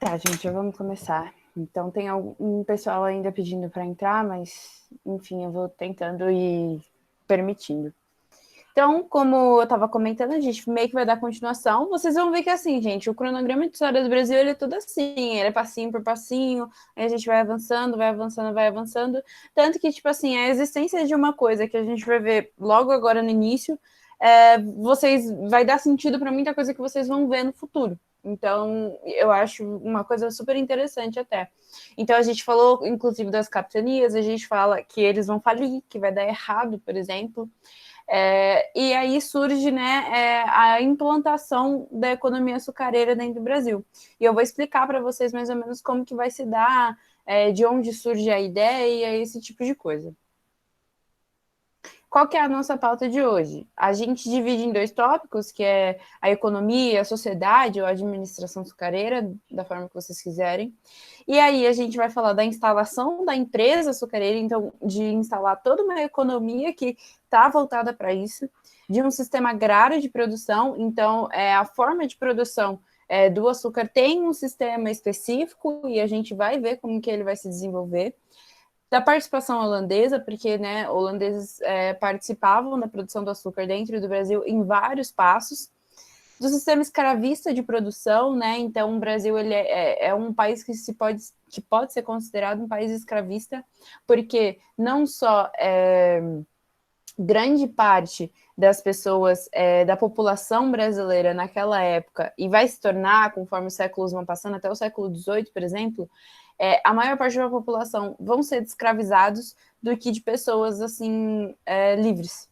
Tá, gente, já vamos começar. Então, tem algum pessoal ainda pedindo para entrar, mas, enfim, eu vou tentando e permitindo. Então, como eu estava comentando, a gente meio que vai dar continuação. Vocês vão ver que, assim, gente, o cronograma de história do Brasil, ele é todo assim. Ele é passinho por passinho, aí a gente vai avançando, vai avançando, vai avançando. Tanto que, tipo assim, a existência de uma coisa que a gente vai ver logo agora no início, vai dar sentido para muita coisa que vocês vão ver no futuro. Então, eu acho uma coisa super interessante até. Então, a gente falou, inclusive, das capitanias, a gente fala que eles vão falir, que vai dar errado, por exemplo. E aí surge, né, a implantação da economia açucareira dentro do Brasil. E eu vou explicar para vocês mais ou menos como que vai se dar, de onde surge a ideia, esse tipo de coisa. Qual que é a nossa pauta de hoje? A gente divide em 2 tópicos, que é a economia, a sociedade ou a administração açucareira, da forma que vocês quiserem. E aí a gente vai falar da instalação da empresa açucareira, então de instalar toda uma economia que está voltada para isso, de um sistema agrário de produção, então a forma de produção do açúcar tem um sistema específico e a gente vai ver como que ele vai se desenvolver. Da participação holandesa, porque, né, holandeses participavam da produção do açúcar dentro do Brasil em vários passos, do sistema escravista de produção, né, então o Brasil ele é um país que pode ser considerado um país escravista, porque não só grande parte das pessoas, da população brasileira naquela época, e vai se tornar, conforme os séculos vão passando, até o século XVIII, por exemplo, a maior parte da população vão ser escravizados do que de pessoas, assim, livres.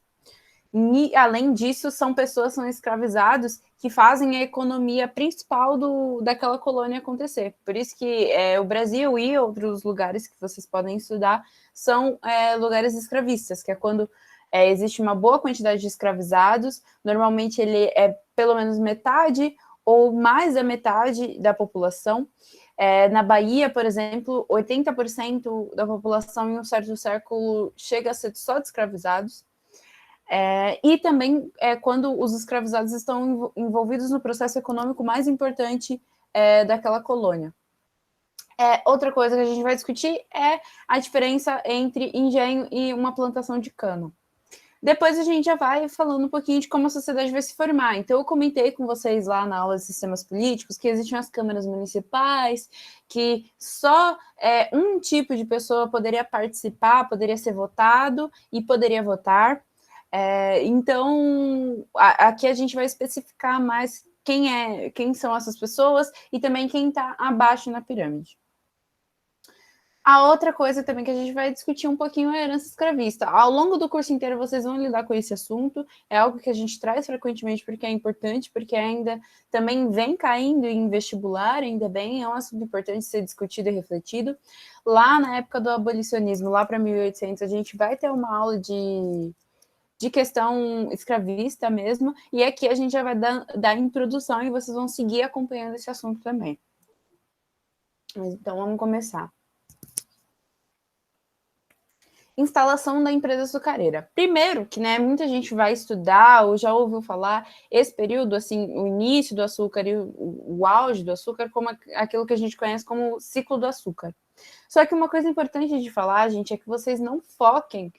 E, além disso, são pessoas que são escravizados que fazem a economia principal daquela colônia acontecer. Por isso que o Brasil e outros lugares que vocês podem estudar são lugares escravistas, que é quando existe uma boa quantidade de escravizados, normalmente ele é pelo menos metade ou mais da metade da população. Na Bahia, por exemplo, 80% da população em um certo século chega a ser só de escravizados. E também quando os escravizados estão envolvidos no processo econômico mais importante daquela colônia. Outra coisa que a gente vai discutir é a diferença entre engenho e uma plantação de cana. Depois a gente já vai falando um pouquinho de como a sociedade vai se formar. Então, eu comentei com vocês lá na aula de sistemas políticos que existiam as câmaras municipais, que só um tipo de pessoa poderia participar, poderia ser votado e poderia votar. Então, aqui a gente vai especificar mais quem são essas pessoas e também quem está abaixo na pirâmide. A outra coisa também que a gente vai discutir um pouquinho é a herança escravista. Ao longo do curso inteiro vocês vão lidar com esse assunto, é algo que a gente traz frequentemente porque é importante, porque ainda também vem caindo em vestibular, ainda bem, é um assunto importante ser discutido e refletido. Lá na época do abolicionismo, lá para 1800, a gente vai ter uma aula de questão escravista mesmo, e aqui a gente já vai dar introdução e vocês vão seguir acompanhando esse assunto também. Mas então vamos começar. Instalação da empresa açucareira. Primeiro, que né, muita gente vai estudar ou já ouviu falar esse período, assim, o início do açúcar e o auge do açúcar, como aquilo que a gente conhece como ciclo do açúcar. Só que uma coisa importante de falar, gente, é que vocês não foquem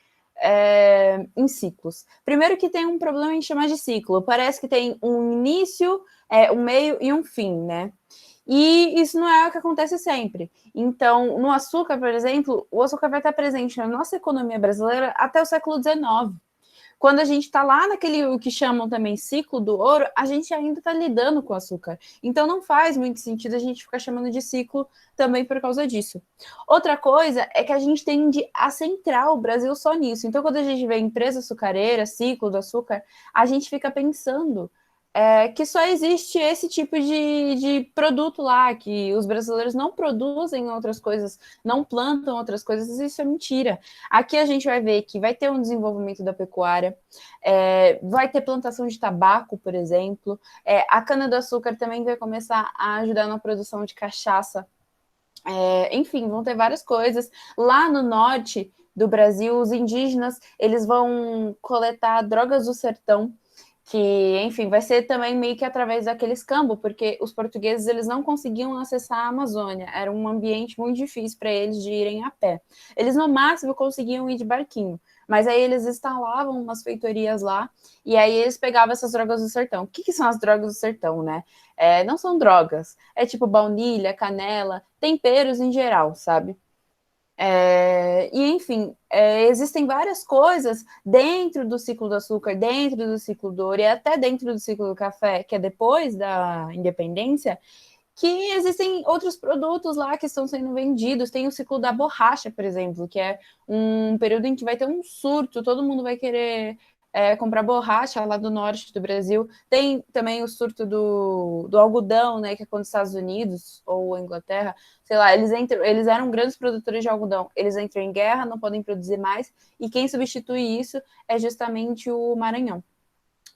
em ciclos. Primeiro que tem um problema em chamar de ciclo. Parece que tem um início, um meio e um fim, né? E isso não é o que acontece sempre. Então, no açúcar, por exemplo, o açúcar vai estar presente na nossa economia brasileira até o século XIX. Quando a gente está lá naquele, o que chamam também ciclo do ouro, a gente ainda está lidando com o açúcar. Então, não faz muito sentido a gente ficar chamando de ciclo também por causa disso. Outra coisa é que a gente tende a centrar o Brasil só nisso. Então, quando a gente vê empresa açucareira, ciclo do açúcar, a gente fica pensando que só existe esse tipo de produto lá, que os brasileiros não produzem outras coisas, não plantam outras coisas, isso é mentira. Aqui a gente vai ver que vai ter um desenvolvimento da pecuária, vai ter plantação de tabaco, por exemplo, a cana-do-açúcar também vai começar a ajudar na produção de cachaça, enfim, vão ter várias coisas. Lá no norte do Brasil, os indígenas, eles vão coletar drogas do sertão, que, enfim, vai ser também meio que através daquele escambo, porque os portugueses eles não conseguiam acessar a Amazônia, era um ambiente muito difícil para eles de irem a pé. Eles, no máximo, conseguiam ir de barquinho, mas aí eles instalavam umas feitorias lá, e aí eles pegavam essas drogas do sertão. O que, que são as drogas do sertão, né? Não são drogas, é tipo baunilha, canela, temperos em geral, sabe? E, enfim, existem várias coisas dentro do ciclo do açúcar, dentro do ciclo do ouro e até dentro do ciclo do café, que é depois da independência, que existem outros produtos lá que estão sendo vendidos. Tem o ciclo da borracha, por exemplo, que é um período em que vai ter um surto, todo mundo vai querer comprar borracha lá do norte do Brasil. Tem também o surto do algodão, né, que é quando os Estados Unidos ou Inglaterra, sei lá, eles eram grandes produtores de algodão, eles entram em guerra, não podem produzir mais, e quem substitui isso é justamente o Maranhão.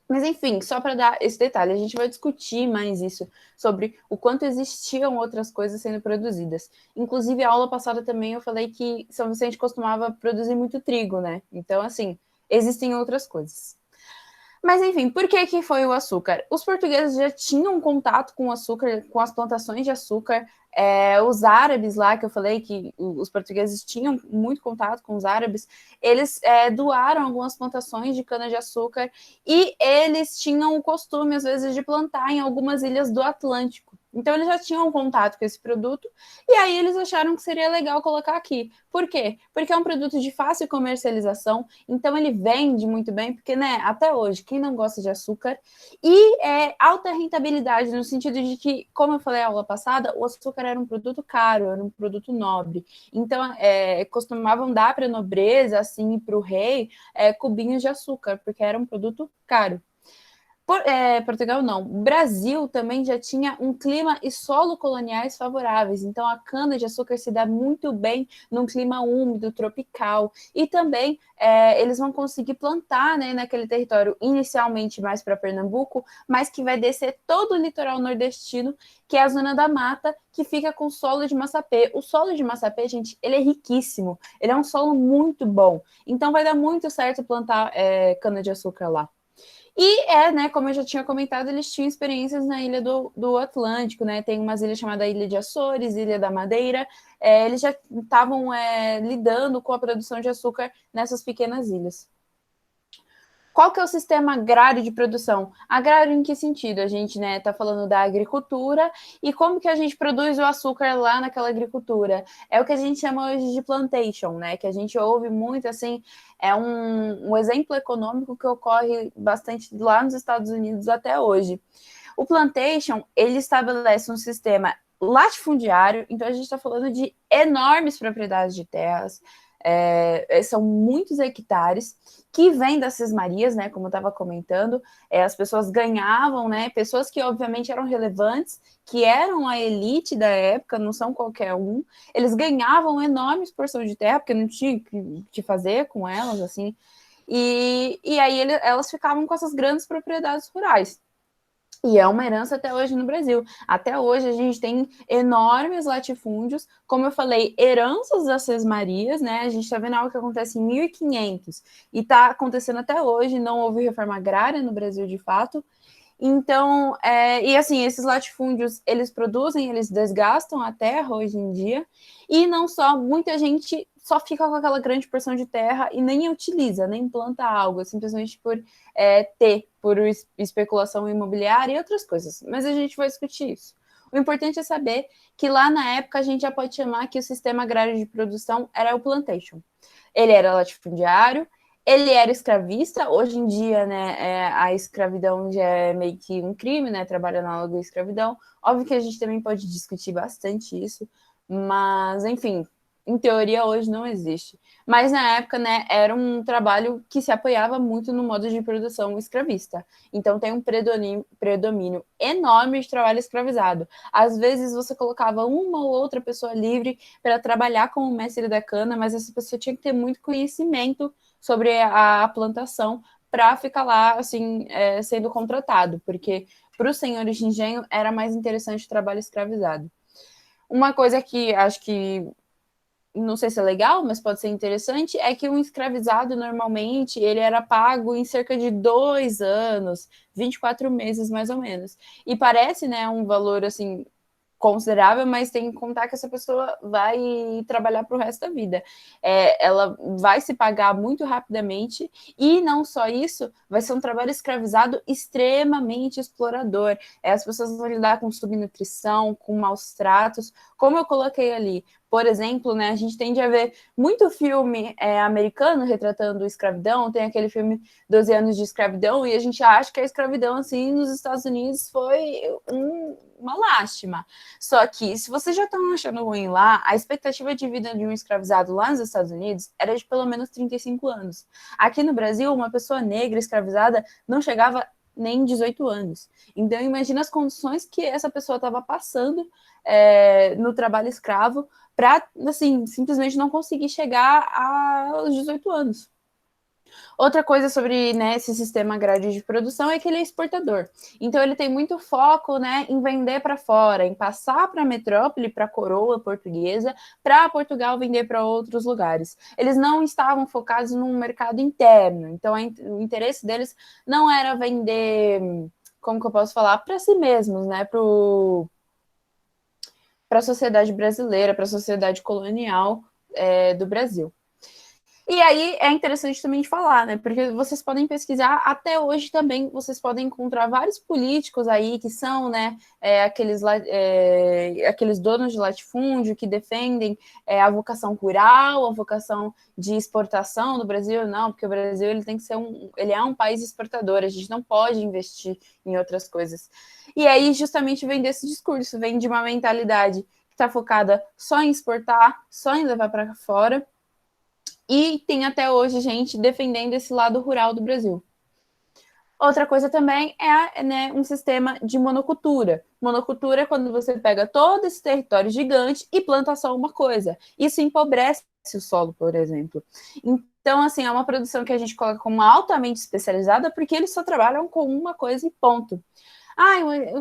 Mas, enfim, só para dar esse detalhe, a gente vai discutir mais isso, sobre o quanto existiam outras coisas sendo produzidas. Inclusive, a aula passada também eu falei que São Vicente costumava produzir muito trigo, né? Então, assim, existem outras coisas. Mas, enfim, por que, que foi o açúcar? Os portugueses já tinham contato com o açúcar, com as plantações de açúcar. Os árabes lá, que eu falei que os portugueses tinham muito contato com os árabes, eles doaram algumas plantações de cana-de-açúcar e eles tinham o costume, às vezes, de plantar em algumas ilhas do Atlântico. Então, eles já tinham contato com esse produto e aí eles acharam que seria legal colocar aqui. Por quê? Porque é um produto de fácil comercialização, então ele vende muito bem, porque, né, até hoje, quem não gosta de açúcar, e alta rentabilidade, no sentido de que, como eu falei na aula passada, o açúcar era um produto caro, era um produto nobre. Então, costumavam dar para a nobreza, assim, para o rei, cubinhos de açúcar, porque era um produto caro. Portugal não. O Brasil também já tinha um clima e solo coloniais favoráveis, então a cana-de-açúcar se dá muito bem num clima úmido, tropical, e também eles vão conseguir plantar, né, naquele território, inicialmente mais para Pernambuco, mas que vai descer todo o litoral nordestino, que é a zona da mata, que fica com solo de massapê. O solo de massapê, gente, ele é riquíssimo, ele é um solo muito bom, então vai dar muito certo plantar cana-de-açúcar lá. E né, como eu já tinha comentado, eles tinham experiências na ilha do Atlântico, né? Tem umas ilhas chamadas Ilha de Açores, Ilha da Madeira. Eles já estavam lidando com a produção de açúcar nessas pequenas ilhas. Qual que é o sistema agrário de produção? Agrário em que sentido? A gente está falando da agricultura e como que a gente produz o açúcar lá naquela agricultura. É o que a gente chama hoje de plantation, né? Que a gente ouve muito, assim, é um exemplo econômico que ocorre bastante lá nos Estados Unidos até hoje. O plantation, ele estabelece um sistema latifundiário, então a gente está falando de enormes propriedades de terras, são muitos hectares que vêm das cismarias, né, como eu estava comentando, as pessoas ganhavam, né, pessoas que obviamente eram relevantes, que eram a elite da época, não são qualquer um, eles ganhavam enormes porções de terra, porque não tinha o que fazer com elas, assim, e aí elas ficavam com essas grandes propriedades rurais. E é uma herança até hoje no Brasil. Até hoje a gente tem enormes latifúndios, como eu falei, heranças das Sesmarias, né? A gente está vendo algo que acontece em 1500 e está acontecendo até hoje, não houve reforma agrária no Brasil de fato. Então, e assim, esses latifúndios, eles produzem, eles desgastam a terra hoje em dia, e não só, muita gente só fica com aquela grande porção de terra e nem utiliza, nem planta algo, simplesmente por especulação imobiliária e outras coisas. Mas a gente vai discutir isso. O importante é saber que lá na época a gente já pode chamar que o sistema agrário de produção era o plantation. Ele era latifundiário, ele era escravista, hoje em dia, né, a escravidão já é meio que um crime, né, trabalho análogo à escravidão. Óbvio que a gente também pode discutir bastante isso, mas, enfim, em teoria hoje não existe. Mas na época, né, era um trabalho que se apoiava muito no modo de produção escravista. Então tem um predomínio enorme de trabalho escravizado. Às vezes você colocava uma ou outra pessoa livre para trabalhar como mestre da cana, mas essa pessoa tinha que ter muito conhecimento sobre a plantação para ficar lá, assim, sendo contratado, porque para os senhores de engenho era mais interessante o trabalho escravizado. Uma coisa que acho que não sei se é legal, mas pode ser interessante, é que um escravizado, normalmente, ele era pago em cerca de 2 anos, 24 meses, mais ou menos. E parece, né, um valor, assim, considerável, mas tem que contar que essa pessoa vai trabalhar para o resto da vida. Ela vai se pagar muito rapidamente e não só isso, vai ser um trabalho escravizado extremamente explorador. As pessoas vão lidar com subnutrição, com maus tratos, como eu coloquei ali. Por exemplo, né, a gente tende a ver muito filme americano retratando escravidão, tem aquele filme 12 anos de escravidão, e a gente acha que a escravidão, assim, nos Estados Unidos foi uma lástima. Só que, se vocês já estão achando ruim lá, a expectativa de vida de um escravizado lá nos Estados Unidos era de pelo menos 35 anos. Aqui no Brasil, uma pessoa negra escravizada não chegava nem 18 anos. Então, imagina as condições que essa pessoa estava passando no trabalho escravo para, assim, simplesmente não conseguir chegar aos 18 anos. Outra coisa sobre, né, esse sistema agrário de produção é que ele é exportador. Então ele tem muito foco, né, em vender para fora, em passar para a metrópole, para a coroa portuguesa, para Portugal vender para outros lugares. Eles não estavam focados num mercado interno. Então o interesse deles não era vender, como que eu posso falar, para si mesmos, né, para a sociedade brasileira, para a sociedade colonial do Brasil. E aí é interessante também de falar, né? Porque vocês podem pesquisar, até hoje também vocês podem encontrar vários políticos aí que são, né, aqueles donos de latifúndio que defendem a vocação rural, a vocação de exportação do Brasil. Não, porque o Brasil ele tem que ser ele é um país exportador, a gente não pode investir em outras coisas. E aí justamente vem desse discurso, vem de uma mentalidade que está focada só em exportar, só em levar para fora. E tem até hoje gente defendendo esse lado rural do Brasil. Outra coisa também é, né, um sistema de monocultura. Monocultura é quando você pega todo esse território gigante e planta só uma coisa. Isso empobrece o solo, por exemplo. Então, assim, é uma produção que a gente coloca como altamente especializada porque eles só trabalham com uma coisa e ponto.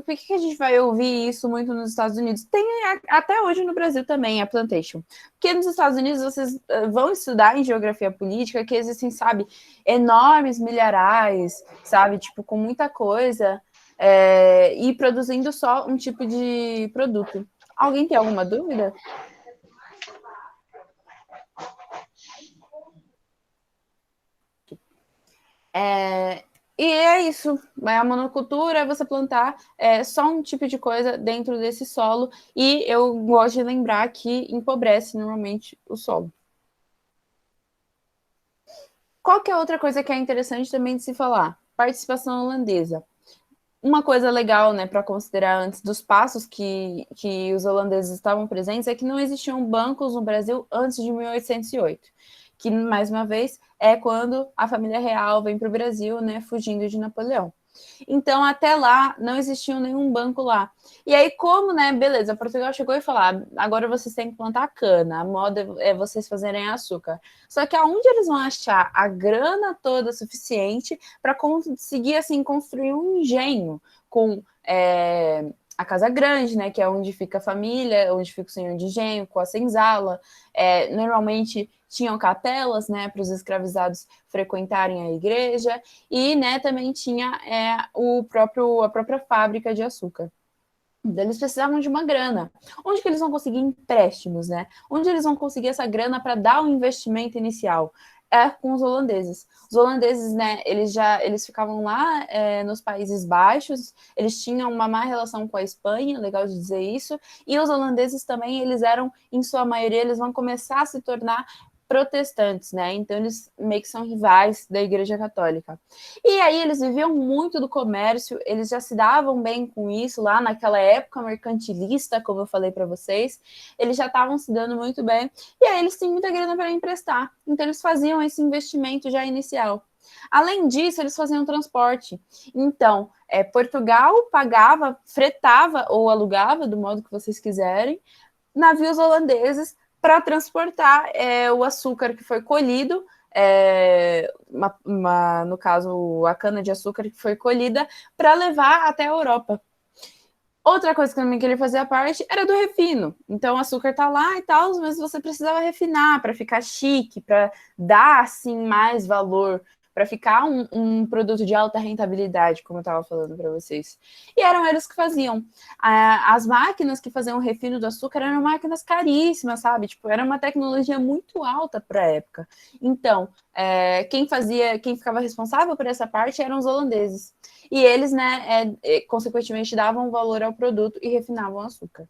Por que a gente vai ouvir isso muito nos Estados Unidos? Tem até hoje no Brasil também a plantation. Porque nos Estados Unidos vocês vão estudar em geografia política que existem, sabe, enormes milharais, sabe, tipo, com muita coisa, e produzindo só um tipo de produto. Alguém tem alguma dúvida? E é isso, a monocultura é você plantar só um tipo de coisa dentro desse solo, e eu gosto de lembrar que empobrece normalmente o solo. Qual que é outra coisa que é interessante também de se falar? Participação holandesa. Uma coisa legal, né, para considerar antes dos passos que os holandeses estavam presentes é que não existiam bancos no Brasil antes de 1808, que, mais uma vez, é quando a família real vem para o Brasil, né, fugindo de Napoleão. Então, até lá, não existia nenhum banco lá. E aí, como, né, beleza, Portugal chegou e falou, agora vocês têm que plantar cana, a moda é vocês fazerem açúcar. Só que aonde eles vão achar a grana toda suficiente para conseguir, assim, construir um engenho com a Casa Grande, né, que é onde fica a família, onde fica o senhor de engenho, com a senzala. Normalmente tinham capelas, né, para os escravizados frequentarem a igreja, e, né, também tinha a própria fábrica de açúcar. Então, eles precisavam de uma grana. Onde que eles vão conseguir empréstimos, né? Onde eles vão conseguir essa grana para dar o investimento inicial? Com os holandeses. Os holandeses, né, eles ficavam lá nos Países Baixos, eles tinham uma má relação com a Espanha, legal de dizer isso, e os holandeses também, eles eram, em sua maioria, eles vão começar a se tornar protestantes, né? Então eles meio que são rivais da Igreja Católica. E aí eles viviam muito do comércio, eles já se davam bem com isso lá naquela época mercantilista, como eu falei para vocês, eles já estavam se dando muito bem, e aí eles têm muita grana para emprestar, então eles faziam esse investimento já inicial. Além disso, eles faziam transporte. Então, Portugal pagava, fretava ou alugava, do modo que vocês quiserem, navios holandeses para transportar o açúcar que foi colhido, no caso, a cana-de-açúcar que foi colhida, para levar até a Europa. Outra coisa também que ele fazia parte era do refino. Então, o açúcar tá lá e tal, mas você precisava refinar para ficar chique, para dar, assim, mais valor, para ficar um produto de alta rentabilidade, como eu estava falando para vocês. E eram eles que faziam. As máquinas que faziam o refino do açúcar eram máquinas caríssimas, sabe? Tipo, era uma tecnologia muito alta para a época. Então, quem ficava responsável por essa parte eram os holandeses. E eles, né, consequentemente, davam valor ao produto e refinavam o açúcar.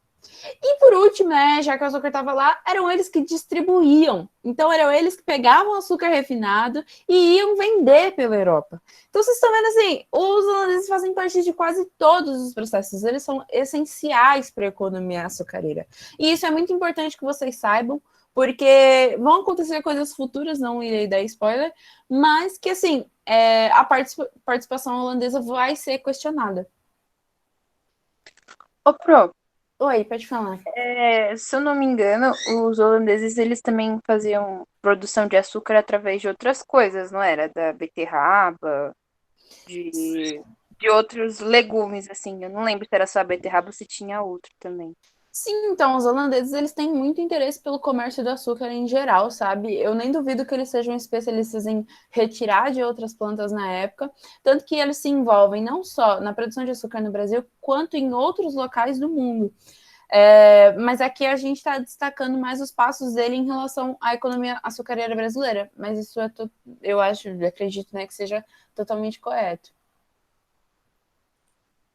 E por último, né, já que o açúcar estava lá, eram eles que distribuíam. Então, eram eles que pegavam o açúcar refinado e iam vender pela Europa. Então, vocês estão vendo assim, os holandeses fazem parte de quase todos os processos. Eles são essenciais para a economia açucareira. E isso é muito importante que vocês saibam, porque vão acontecer coisas futuras, não irei dar spoiler, mas que, assim, a participação holandesa vai ser questionada. Ô, Pro, Oi, pode falar. se eu não me engano, os holandeses eles também faziam produção de açúcar através de outras coisas, não era? Da beterraba, de outros legumes, assim. Eu não lembro se era só a beterraba ou se tinha outro também. Sim, então, os holandeses, eles têm muito interesse pelo comércio do açúcar em geral, sabe? Eu nem duvido que eles sejam especialistas em retirar de outras plantas na época, tanto que eles se envolvem não só na produção de açúcar no Brasil, quanto em outros locais do mundo. Mas aqui a gente está destacando mais os passos dele em relação à economia açucareira brasileira, mas isso eu acho, acredito, né, que seja totalmente correto.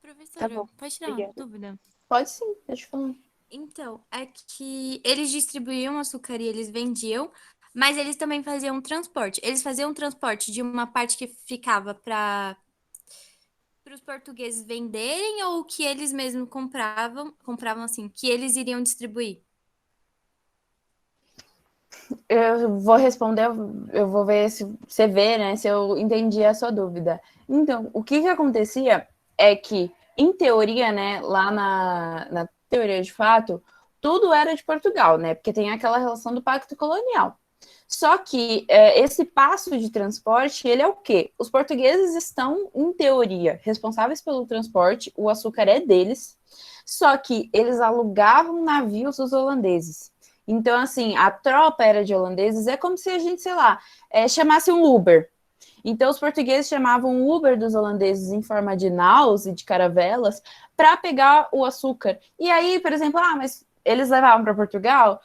Tá Professora, bom, pode tirar uma obrigada. dúvida? Pode sim, deixa eu falar. Então, é que eles distribuíam açúcar e eles vendiam, mas eles também faziam transporte. Eles faziam transporte de uma parte que ficava para os portugueses venderem ou que eles mesmos compravam assim, que eles iriam distribuir. Eu vou responder, eu vou ver se você vê, né, se eu entendi a sua dúvida. Então, o que acontecia é que, em teoria, né, lá na teoria de fato, tudo era de Portugal, né, porque tem aquela relação do pacto colonial. Só que esse passo de transporte, ele é o quê? Os portugueses estão, em teoria, responsáveis pelo transporte, o açúcar é deles, só que eles alugavam navios dos holandeses. Então, assim, a tropa era de holandeses, é como se a gente, sei lá, chamasse um Uber. Então, os portugueses chamavam o Uber dos holandeses em forma de naus e de caravelas para pegar o açúcar. E aí, por exemplo, mas eles levavam para Portugal?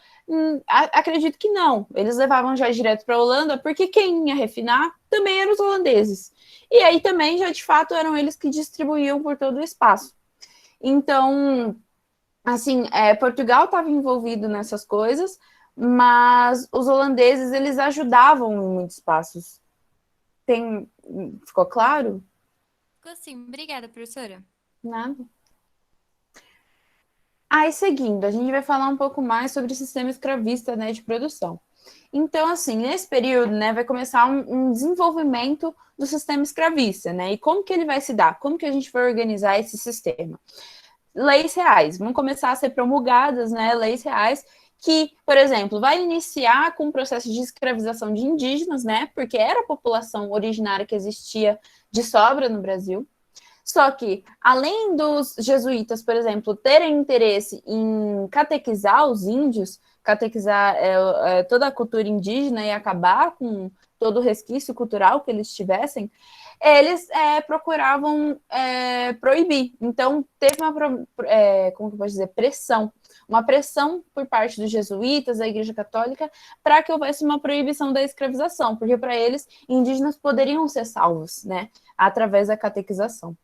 Acredito que não. Eles levavam já direto para a Holanda, porque quem ia refinar também eram os holandeses. E aí também, já de fato, eram eles que distribuíam por todo o espaço. Então, assim, Portugal estava envolvido nessas coisas, mas os holandeses eles ajudavam em muitos passos. Tem, ficou claro? Ficou assim, obrigada, professora. Nada. Aí, seguindo, a gente vai falar um pouco mais sobre o sistema escravista, né, de produção. Então, assim, nesse período, né, vai começar um desenvolvimento do sistema escravista, né? E como que ele vai se dar? Como que a gente vai organizar esse sistema? Leis reais, vão começar a ser promulgadas, né, leis reais que, por exemplo, vai iniciar com o processo de escravização de indígenas, né, porque era a população originária que existia de sobra no Brasil. Só que, além dos jesuítas, por exemplo, terem interesse em catequizar os índios, catequizar toda a cultura indígena e acabar com todo o resquício cultural que eles tivessem, eles procuravam proibir. Então, teve uma, como que eu posso dizer, pressão. Uma pressão por parte dos jesuítas, da Igreja Católica, para que houvesse uma proibição da escravização, porque para eles, indígenas poderiam ser salvos, né, através da catequização.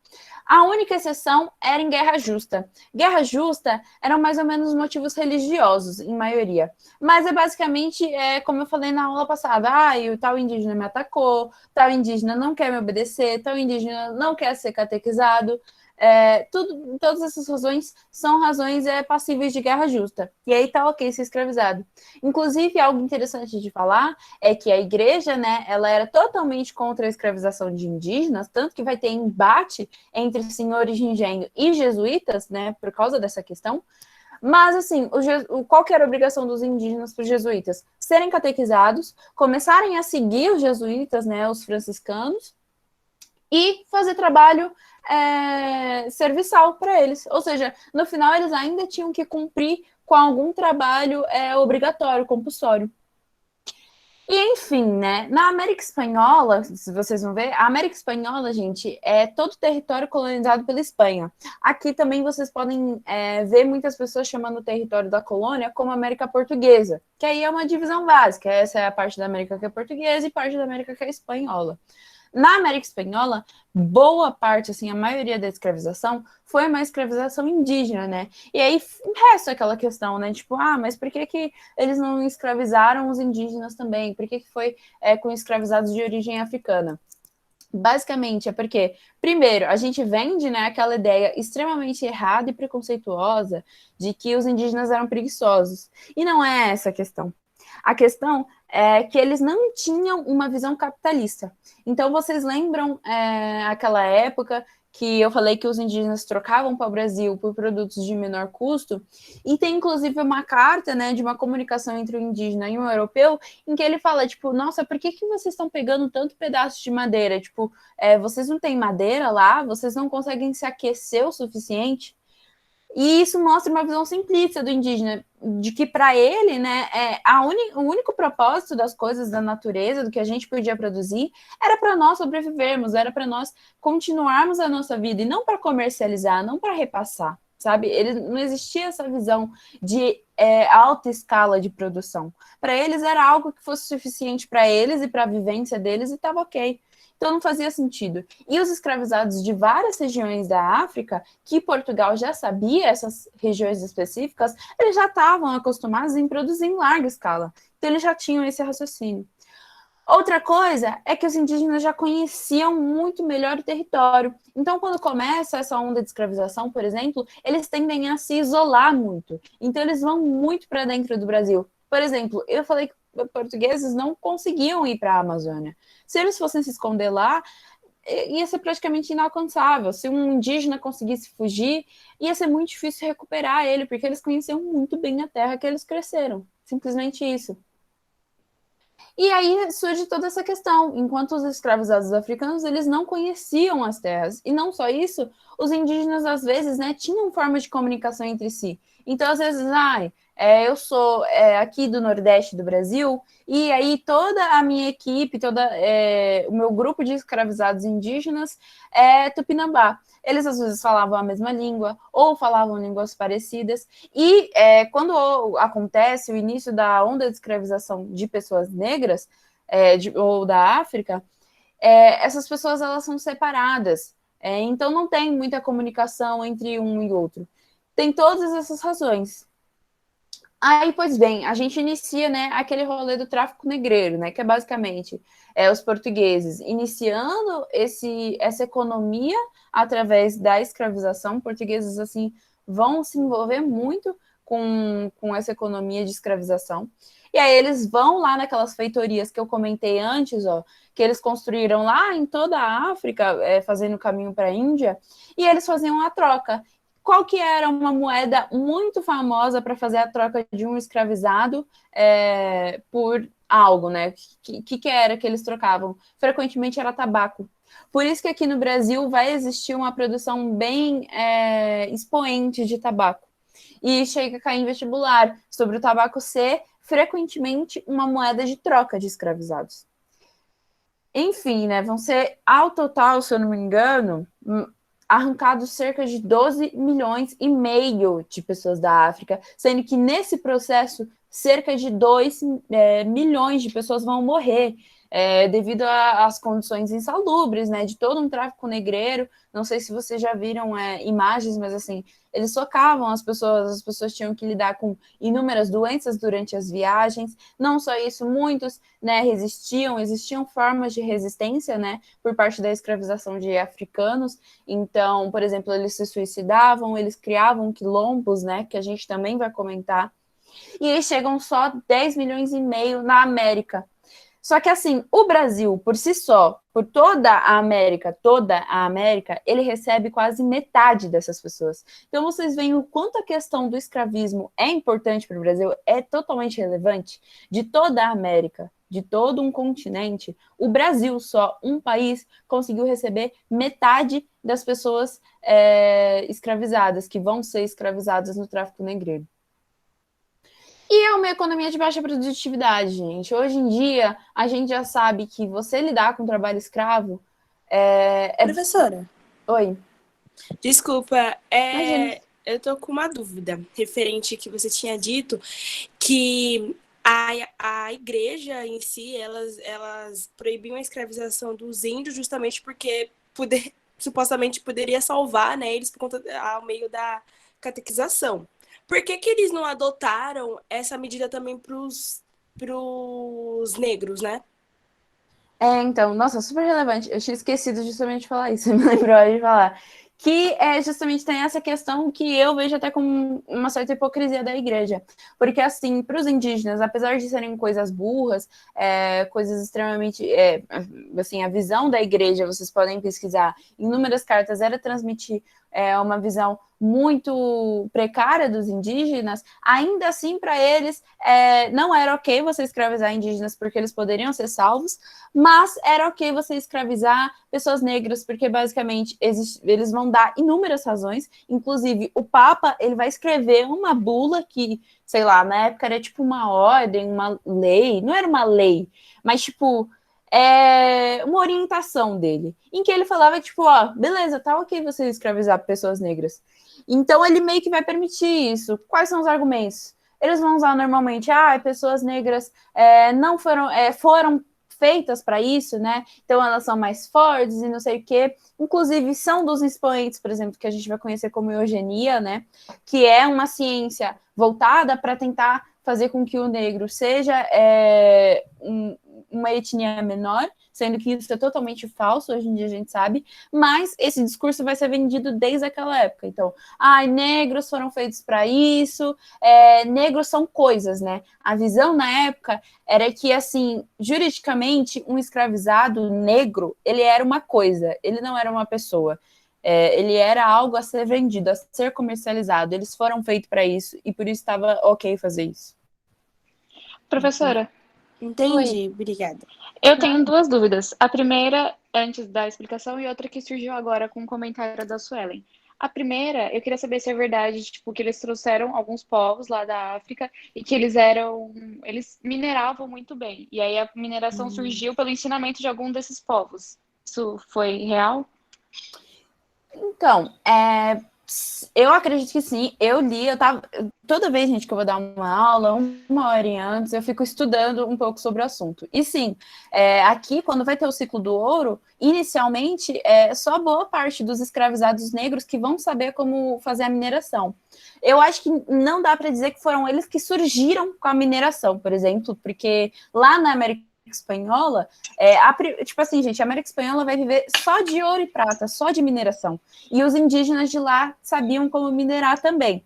A única exceção era em guerra justa. Guerra justa eram mais ou menos motivos religiosos, em maioria. Mas basicamente, como eu falei na aula passada, o tal indígena me atacou, tal indígena não quer me obedecer, tal indígena não quer ser catequizado. Todas essas razões são razões passíveis de guerra justa. E aí tá ok ser escravizado. Inclusive, algo interessante de falar é que a igreja, né, ela era totalmente contra a escravização de indígenas, tanto que vai ter embate entre senhores de engenho e jesuítas, né, por causa dessa questão. Mas, assim, qual que era a obrigação dos indígenas para os jesuítas? Serem catequizados, começarem a seguir os jesuítas, né, os franciscanos, e fazer trabalho serviçal para eles. Ou seja, no final eles ainda tinham que cumprir com algum trabalho obrigatório, compulsório. E, enfim, né, na América Espanhola, se vocês vão ver, a América Espanhola, gente, é todo território colonizado pela Espanha. Aqui também vocês podem ver muitas pessoas chamando o território da colônia como América Portuguesa, que aí é uma divisão básica. Essa é a parte da América que é portuguesa e parte da América que é espanhola. Na América Espanhola, boa parte, assim, a maioria da escravização foi uma escravização indígena, né? E aí resta aquela questão, né? Tipo, mas por que eles não escravizaram os indígenas também? Por que foi com escravizados de origem africana? Basicamente é porque, primeiro, a gente vende, né, aquela ideia extremamente errada e preconceituosa de que os indígenas eram preguiçosos. E não é essa a questão. A questão é que eles não tinham uma visão capitalista. Então, vocês lembram aquela época que eu falei que os indígenas trocavam para o Brasil por produtos de menor custo? E tem, inclusive, uma carta, né, de uma comunicação entre o indígena e o europeu, em que ele fala, tipo, nossa, por que vocês estão pegando tanto pedaço de madeira? Tipo, vocês não têm madeira lá? Vocês não conseguem se aquecer o suficiente? E isso mostra uma visão simplista do indígena, de que para ele, né, o único propósito das coisas da natureza, do que a gente podia produzir, era para nós sobrevivermos, era para nós continuarmos a nossa vida, e não para comercializar, não para repassar, sabe? Não existia essa visão de alta escala de produção. Para eles era algo que fosse suficiente para eles e para a vivência deles, e estava ok. Então não fazia sentido. E os escravizados de várias regiões da África, que Portugal já sabia, essas regiões específicas, eles já estavam acostumados em produzir em larga escala. Então eles já tinham esse raciocínio. Outra coisa é que os indígenas já conheciam muito melhor o território. Então, quando começa essa onda de escravização, por exemplo, eles tendem a se isolar muito. Então, eles vão muito para dentro do Brasil. Por exemplo, eu falei que portugueses não conseguiam ir para a Amazônia. Se eles fossem se esconder lá, ia ser praticamente inalcançável. Se um indígena conseguisse fugir, ia ser muito difícil recuperar ele, porque eles conheciam muito bem a terra que eles cresceram. Simplesmente isso. E aí surge toda essa questão. Enquanto os escravizados africanos, eles não conheciam as terras. E não só isso, os indígenas, às vezes, né, tinham formas de comunicação entre si. Então, às vezes, eu sou aqui do Nordeste do Brasil, e aí toda a minha equipe, o meu grupo de escravizados indígenas é Tupinambá. Eles, às vezes, falavam a mesma língua, ou falavam línguas parecidas, e quando acontece o início da onda de escravização de pessoas negras, ou da África, essas pessoas elas são separadas, então não tem muita comunicação entre um e outro. Tem todas essas razões. Aí, pois bem, a gente inicia, né, aquele rolê do tráfico negreiro, né, que é basicamente os portugueses iniciando essa economia através da escravização. Portugueses, assim, vão se envolver muito com essa economia de escravização. E aí eles vão lá naquelas feitorias que eu comentei antes, que eles construíram lá em toda a África, fazendo o caminho para a Índia, e eles faziam a troca. Qual que era uma moeda muito famosa para fazer a troca de um escravizado por algo, né? Que era que eles trocavam? Frequentemente era tabaco. Por isso que aqui no Brasil vai existir uma produção bem expoente de tabaco. E chega a cair em vestibular sobre o tabaco ser frequentemente uma moeda de troca de escravizados. Enfim, né? Vão ser, ao total, se eu não me engano, arrancados cerca de 12 milhões e meio de pessoas da África, sendo que nesse processo cerca de 2 milhões de pessoas vão morrer devido às condições insalubres, né, de todo um tráfico negreiro. Não sei se vocês já viram imagens, mas assim, eles socavam as pessoas tinham que lidar com inúmeras doenças durante as viagens. Não só isso, muitos, né, existiam formas de resistência, né, por parte da escravização de africanos. Então, por exemplo, eles se suicidavam, eles criavam quilombos, né, que a gente também vai comentar. E aí chegam só 10 milhões e meio na América. Só que, assim, o Brasil, por si só, por toda a América, ele recebe quase metade dessas pessoas. Então, vocês veem o quanto a questão do escravismo é importante para o Brasil, é totalmente relevante. De toda a América, de todo um continente, o Brasil, só um país, conseguiu receber metade das pessoas escravizadas, que vão ser escravizadas no tráfico negreiro. E é uma economia de baixa produtividade, gente. Hoje em dia, a gente já sabe que você lidar com trabalho escravo Professora, Oi. desculpa, Imagina. eu tô com uma dúvida referente que você tinha dito que a igreja em si, elas proibiam a escravização dos índios justamente porque supostamente poderia salvar, né, eles por conta ao meio da catequização. Por que eles não adotaram essa medida também pros negros, né? Então, nossa, super relevante. Eu tinha esquecido justamente de falar isso, me lembrou de falar. Que justamente tem essa questão que eu vejo até como uma certa hipocrisia da igreja. Porque, assim, para os indígenas, apesar de serem coisas burras, coisas extremamente. Assim, a visão da igreja, vocês podem pesquisar, inúmeras cartas, era transmitir uma visão muito precária dos indígenas, ainda assim, para eles, não era ok você escravizar indígenas porque eles poderiam ser salvos, mas era ok você escravizar pessoas negras, porque basicamente eles vão dar inúmeras razões, inclusive o Papa, ele vai escrever uma bula que, sei lá, na época era tipo uma ordem, uma lei, não era uma lei, mas tipo, uma orientação dele, em que ele falava, tipo, ó, beleza, tá ok você escravizar pessoas negras. Então ele meio que vai permitir isso. Quais são os argumentos? Eles vão usar normalmente, pessoas negras não foram feitas para isso, né? Então elas são mais fortes e não sei o quê. Inclusive, são dos expoentes, por exemplo, que a gente vai conhecer como eugenia, né? Que é uma ciência voltada para tentar fazer com que o negro seja uma etnia menor, sendo que isso é totalmente falso, hoje em dia a gente sabe, mas esse discurso vai ser vendido desde aquela época. Então, negros foram feitos para isso, negros são coisas, né? A visão na época era que, assim, juridicamente, um escravizado negro, ele era uma coisa, ele não era uma pessoa. Ele era algo a ser vendido, a ser comercializado. Eles foram feitos para isso e por isso estava ok fazer isso. Professora. Entendi, obrigada. Eu tenho duas dúvidas. A primeira, antes da explicação, e outra que surgiu agora com o comentário da Suelen. A primeira, eu queria saber se é verdade, tipo, que eles trouxeram alguns povos lá da África e que eles mineravam muito bem. E aí a mineração surgiu pelo ensinamento de algum desses povos. Isso foi real? Então, eu acredito que sim. Toda vez, gente, que eu vou dar uma aula, uma hora antes, eu fico estudando um pouco sobre o assunto. E sim, aqui, quando vai ter o ciclo do ouro, inicialmente, só boa parte dos escravizados negros que vão saber como fazer a mineração. Eu acho que não dá para dizer que foram eles que surgiram com a mineração, por exemplo, porque lá na América Espanhola, tipo assim, gente, a América Espanhola vai viver só de ouro e prata, só de mineração. E os indígenas de lá sabiam como minerar também.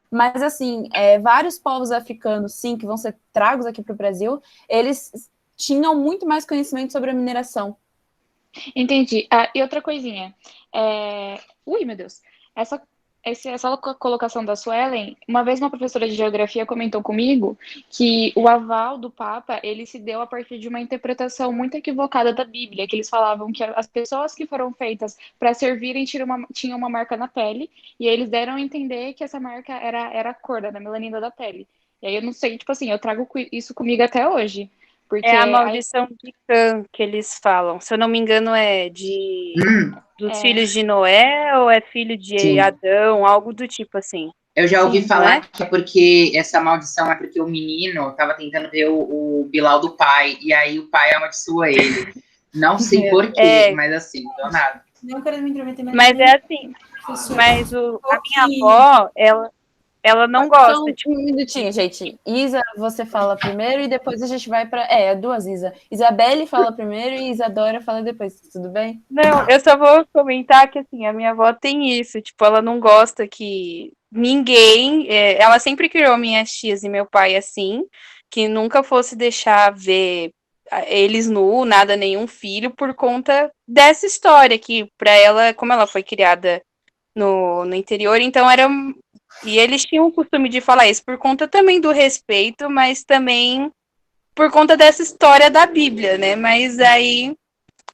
Mas, assim, vários povos africanos, sim, que vão ser tragos aqui para o Brasil, eles tinham muito mais conhecimento sobre a mineração. Entendi. E outra coisinha. Ui, meu Deus. Essa colocação da Suelen, uma vez uma professora de geografia comentou comigo que o aval do Papa, ele se deu a partir de uma interpretação muito equivocada da Bíblia, que eles falavam que as pessoas que foram feitas para servirem tinham uma marca na pele, e eles deram a entender que essa marca era a cor da melanina da pele. E aí eu não sei, tipo assim, eu trago isso comigo até hoje. Porque é a maldição de Cã que eles falam. Se eu não me engano, dos filhos de Noé ou é filho de Adão, algo do tipo assim. Eu já ouvi falar que é porque essa maldição é porque o menino estava tentando ver o Bilal do pai, e aí o pai amaldiçoa ele. Não sei porquê, mas assim, não deu nada. Não quero me intrometer, mas é assim. Mas a minha avó, ela não gosta. Então, um minutinho, gente. Isa, você fala primeiro e depois a gente vai para... duas Isa. Isabelle fala primeiro e Isadora fala depois, tudo bem? Não, eu só vou comentar que, assim, a minha avó tem isso. Tipo, ela não gosta que ninguém... ela sempre criou minhas tias e meu pai assim, que nunca fosse deixar ver eles nu, nada, nenhum filho, por conta dessa história que para ela, como ela foi criada no interior, então era. E eles tinham o costume de falar isso por conta também do respeito, mas também por conta dessa história da Bíblia, né? Mas aí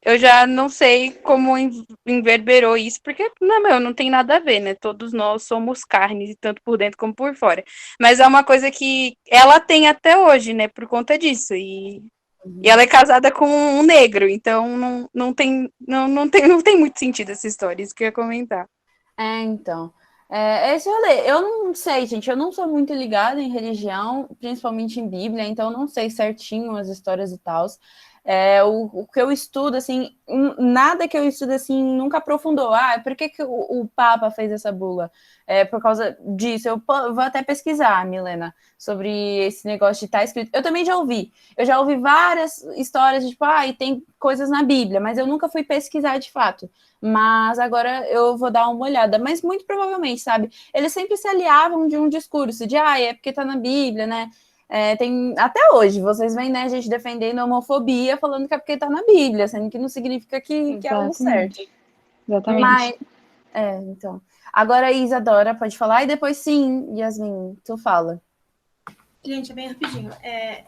eu já não sei como inverberou isso, porque não tem nada a ver, né? Todos nós somos carnes, tanto por dentro como por fora. Mas é uma coisa que ela tem até hoje, né? Por conta disso. E ela é casada com um negro, então não tem muito sentido essa história, isso que eu ia comentar. Então. Esse rolê, eu não sei, gente, eu não sou muito ligada em religião, principalmente em Bíblia, então não sei certinho as histórias e tal. O que eu estudo, assim, nada que eu estudo, assim, nunca aprofundou. Por que o Papa fez essa bula? Por causa disso. Eu vou até pesquisar, Milena, sobre esse negócio de estar escrito. Eu também já ouvi. Eu já ouvi várias histórias de, tipo, e tem coisas na Bíblia, mas eu nunca fui pesquisar de fato. Mas agora eu vou dar uma olhada. Mas muito provavelmente, sabe? Eles sempre se aliavam de um discurso de, é porque tá na Bíblia, né? Tem até hoje, vocês veem, né, a gente defendendo a homofobia, falando que é porque tá na Bíblia, sendo que não significa que é algo certo. Exatamente. Mas, então. Agora a Isadora pode falar, e depois sim, Yasmin, tu fala. Gente, é bem rapidinho.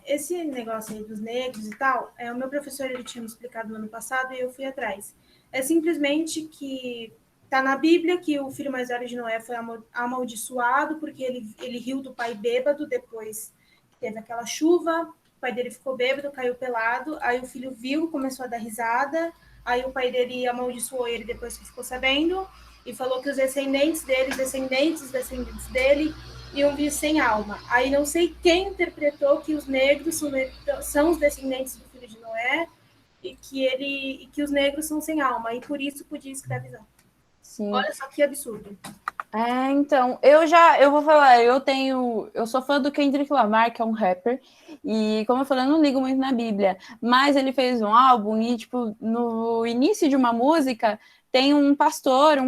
Esse negócio aí dos negros e tal, o meu professor ele tinha me explicado no ano passado e eu fui atrás. É simplesmente que tá na Bíblia que o filho mais velho de Noé foi amaldiçoado porque ele riu do pai bêbado depois que teve aquela chuva, o pai dele ficou bêbado, caiu pelado, aí o filho viu, começou a dar risada, aí o pai dele amaldiçoou ele depois que ficou sabendo e falou que os descendentes dele iam vir sem alma. Aí não sei quem interpretou que os negros são os descendentes do filho de Noé e que os negros são sem alma e por isso podia escravizar. Sim. Olha só que absurdo. Então, eu vou falar, eu sou fã do Kendrick Lamar, que é um rapper, e como eu falei, eu não ligo muito na Bíblia, mas ele fez um álbum e, tipo, no início de uma música, tem um pastor,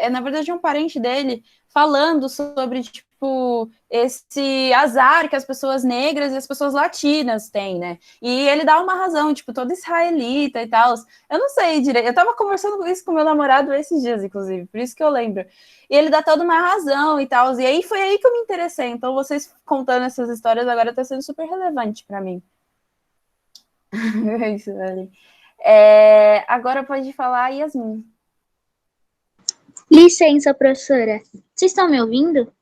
na verdade um parente dele, falando sobre, tipo, esse azar que as pessoas negras e as pessoas latinas têm, né? E ele dá uma razão, tipo, todo israelita e tal. Eu não sei direito, eu tava conversando isso com meu namorado esses dias, inclusive, por isso que eu lembro. E ele dá toda uma razão e tal. E aí foi aí que eu me interessei. Então, vocês contando essas histórias agora tá sendo super relevante para mim. É isso, ali. Agora pode falar, Yasmin. Licença, professora. Vocês estão me ouvindo?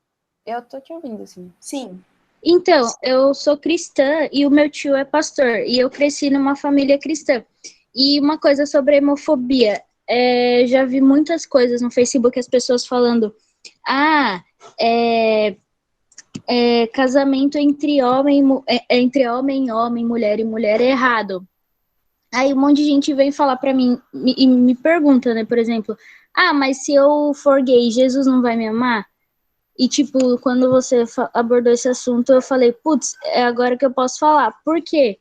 Eu tô te ouvindo, sim. Sim. Então, eu sou cristã e o meu tio é pastor. E eu cresci numa família cristã. E uma coisa sobre a homofobia. Já vi muitas coisas no Facebook, as pessoas falando casamento entre homem e homem, mulher e mulher é errado. Aí um monte de gente vem falar pra mim e me pergunta, né, por exemplo, mas se eu for gay, Jesus não vai me amar? E, tipo, quando você abordou esse assunto, eu falei, putz, é agora que eu posso falar. Por quê?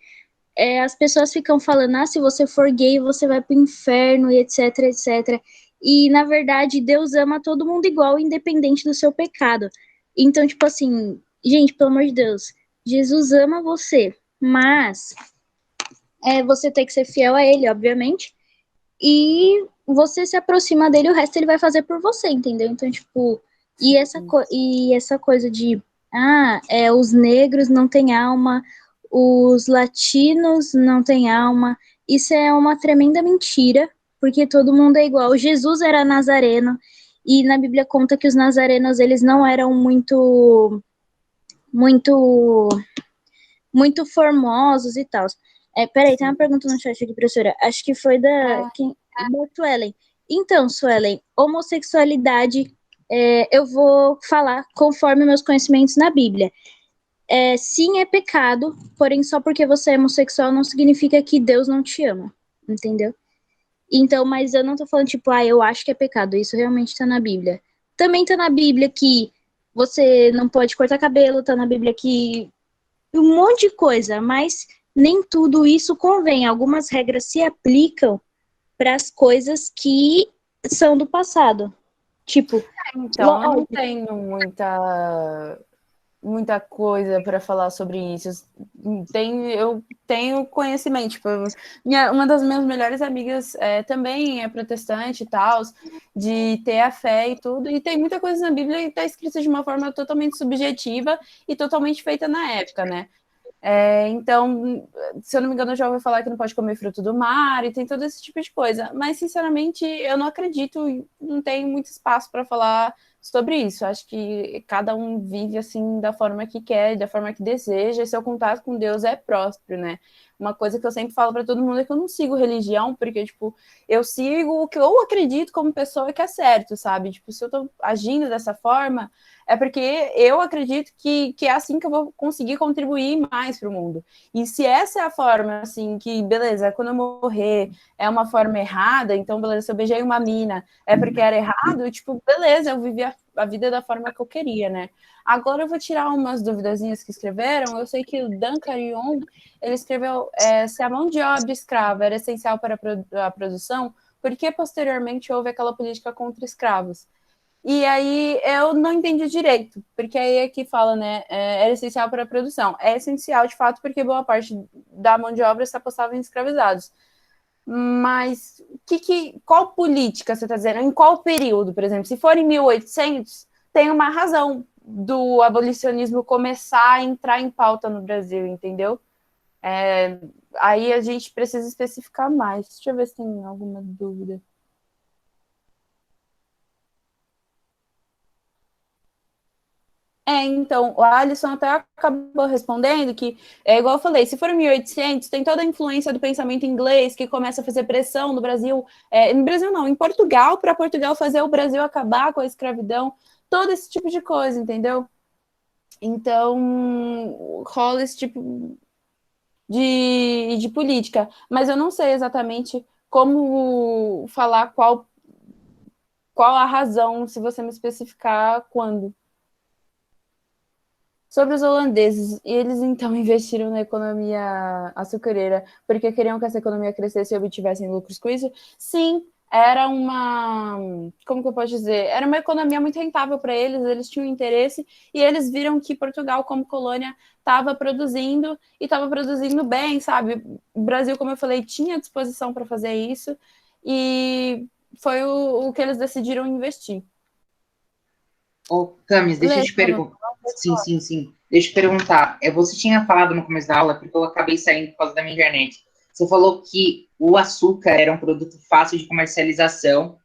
As pessoas ficam falando, se você for gay, você vai pro inferno, e etc, etc. E, na verdade, Deus ama todo mundo igual, independente do seu pecado. Então, tipo assim, gente, pelo amor de Deus, Jesus ama você, mas você tem que ser fiel a ele, obviamente, e você se aproxima dele, o resto ele vai fazer por você, entendeu? Então, tipo, e essa coisa de, os negros não têm alma, os latinos não têm alma, isso é uma tremenda mentira, porque todo mundo é igual. Jesus era nazareno, e na Bíblia conta que os nazarenos, eles não eram muito formosos e tal. Peraí, tem uma pergunta no chat aqui, professora. Acho que foi da Suelen. Então, Suelen, homossexualidade, eu vou falar conforme meus conhecimentos na Bíblia. Sim, é pecado, porém só porque você é homossexual não significa que Deus não te ama, entendeu? Então, mas eu não tô falando, tipo, eu acho que é pecado, isso realmente tá na Bíblia. Também tá na Bíblia que você não pode cortar cabelo, tá na Bíblia que um monte de coisa, mas nem tudo isso convém. Algumas regras se aplicam para as coisas que são do passado. Tipo, então, eu não tenho muita muita coisa para falar sobre isso. Eu tenho conhecimento. Tipo, uma das minhas melhores amigas também é protestante e tal, de ter a fé e tudo. E tem muita coisa na Bíblia que está escrita de uma forma totalmente subjetiva e totalmente feita na época, né? Então, se eu não me engano, eu já ouvi falar que não pode comer fruto do mar e tem todo esse tipo de coisa. Mas, sinceramente, eu não acredito, não tem muito espaço para falar sobre isso. Acho que cada um vive assim da forma que quer, da forma que deseja, e seu contato com Deus é próspero, né? Uma coisa que eu sempre falo para todo mundo é que eu não sigo religião, porque, tipo, eu sigo o que eu acredito como pessoa que é certo, sabe? Tipo, se eu tô agindo dessa forma, é porque eu acredito que é assim que eu vou conseguir contribuir mais para o mundo. E se essa é a forma, assim, que, beleza, quando eu morrer é uma forma errada, então, beleza, se eu beijei uma mina é porque era errado, tipo, beleza, eu vivi a vida da forma que eu queria, né? Agora eu vou tirar umas duvidazinhas que escreveram. Eu sei que o Dan Carion, ele escreveu se a mão de obra escrava era essencial para a produção, por que posteriormente houve aquela política contra escravos? E aí eu não entendi direito, porque aí aqui fala, né, era essencial para a produção. É essencial, de fato, porque boa parte da mão de obra está postada em escravizados. Mas qual política você está dizendo? Em qual período, por exemplo? Se for em 1800, tem uma razão do abolicionismo começar a entrar em pauta no Brasil, entendeu? Aí a gente precisa especificar mais. Deixa eu ver se tem alguma dúvida. Então, o Alisson até acabou respondendo que, igual eu falei, se for em 1800, tem toda a influência do pensamento inglês que começa a fazer pressão no Brasil, no Brasil não, em Portugal, para Portugal fazer o Brasil acabar com a escravidão, todo esse tipo de coisa, entendeu? Então, rola esse tipo de política, mas eu não sei exatamente como falar qual a razão, se você me especificar quando. Sobre os holandeses, eles então investiram na economia açucareira porque queriam que essa economia crescesse e obtivessem lucros com isso? Sim, era uma, como que eu posso dizer? Era uma economia muito rentável para eles tinham interesse e eles viram que Portugal, como colônia, estava produzindo e estava produzindo bem, sabe? O Brasil, como eu falei, tinha disposição para fazer isso e foi o que eles decidiram investir. Ô, Camis, deixa eu te perguntar. Sim. Deixa eu te perguntar. Você tinha falado no começo da aula, porque eu acabei saindo por causa da minha internet. Você falou que o açúcar era um produto fácil de comercialização,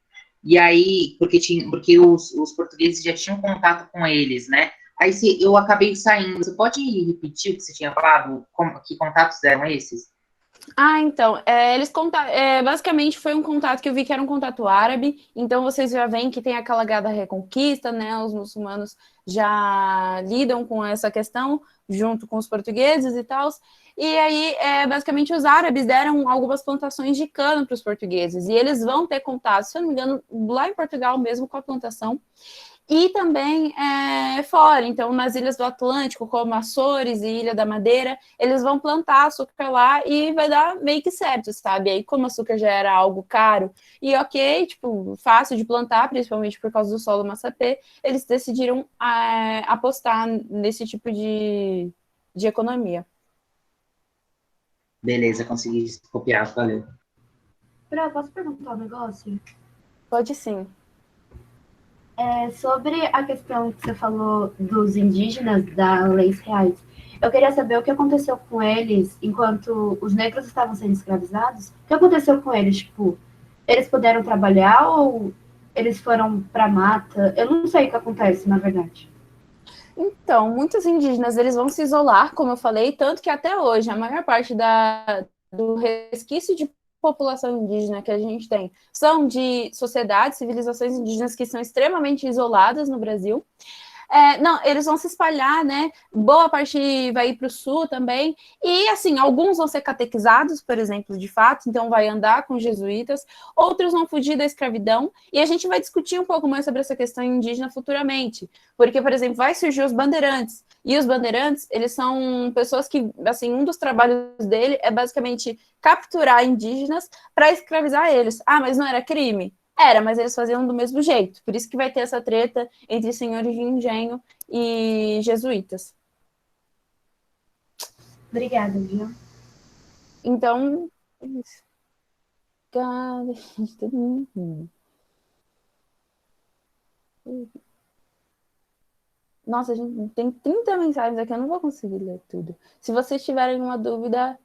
e aí, porque os portugueses já tinham contato com eles, né? Aí eu acabei saindo. Você pode repetir o que você tinha falado? Que contatos eram esses? Então, basicamente foi um contato que eu vi que era um contato árabe, então vocês já veem que tem aquela guerra da reconquista, né, os muçulmanos já lidam com essa questão, junto com os portugueses e tal, e aí, basicamente, os árabes deram algumas plantações de cana para os portugueses, e eles vão ter contato, se eu não me engano, lá em Portugal mesmo, com a plantação, e também fora, então nas ilhas do Atlântico, como Açores e Ilha da Madeira, eles vão plantar açúcar lá e vai dar meio que certo, sabe? Aí como açúcar já era algo caro e ok, tipo, fácil de plantar, principalmente por causa do solo massapê, eles decidiram apostar nesse tipo de economia. Beleza, consegui copiar, valeu. Pra, posso perguntar um negócio? Pode sim. Sobre a questão que você falou dos indígenas, das leis reais, eu queria saber o que aconteceu com eles enquanto os negros estavam sendo escravizados. O que aconteceu com eles? Tipo, eles puderam trabalhar ou eles foram para mata? Eu não sei o que acontece, na verdade. Então, muitos indígenas, eles vão se isolar, como eu falei, tanto que até hoje a maior parte do resquício de população indígena que a gente tem são de sociedades, civilizações indígenas que são extremamente isoladas no Brasil. Não, eles vão se espalhar, né? Boa parte vai ir para o sul também. E, assim, alguns vão ser catequizados, por exemplo, de fato, então vai andar com jesuítas. Outros vão fugir da escravidão. E a gente vai discutir um pouco mais sobre essa questão indígena futuramente. Porque, por exemplo, vai surgir os bandeirantes. E os bandeirantes, eles são pessoas que, assim, um dos trabalhos dele é basicamente capturar indígenas para escravizar eles. Ah, mas não era crime? Era, mas eles faziam do mesmo jeito. Por isso que vai ter essa treta entre senhores de engenho e jesuítas. Obrigada, viu? Então, cara, nossa, a gente tem 30 mensagens aqui, eu não vou conseguir ler tudo. Se vocês tiverem uma dúvida,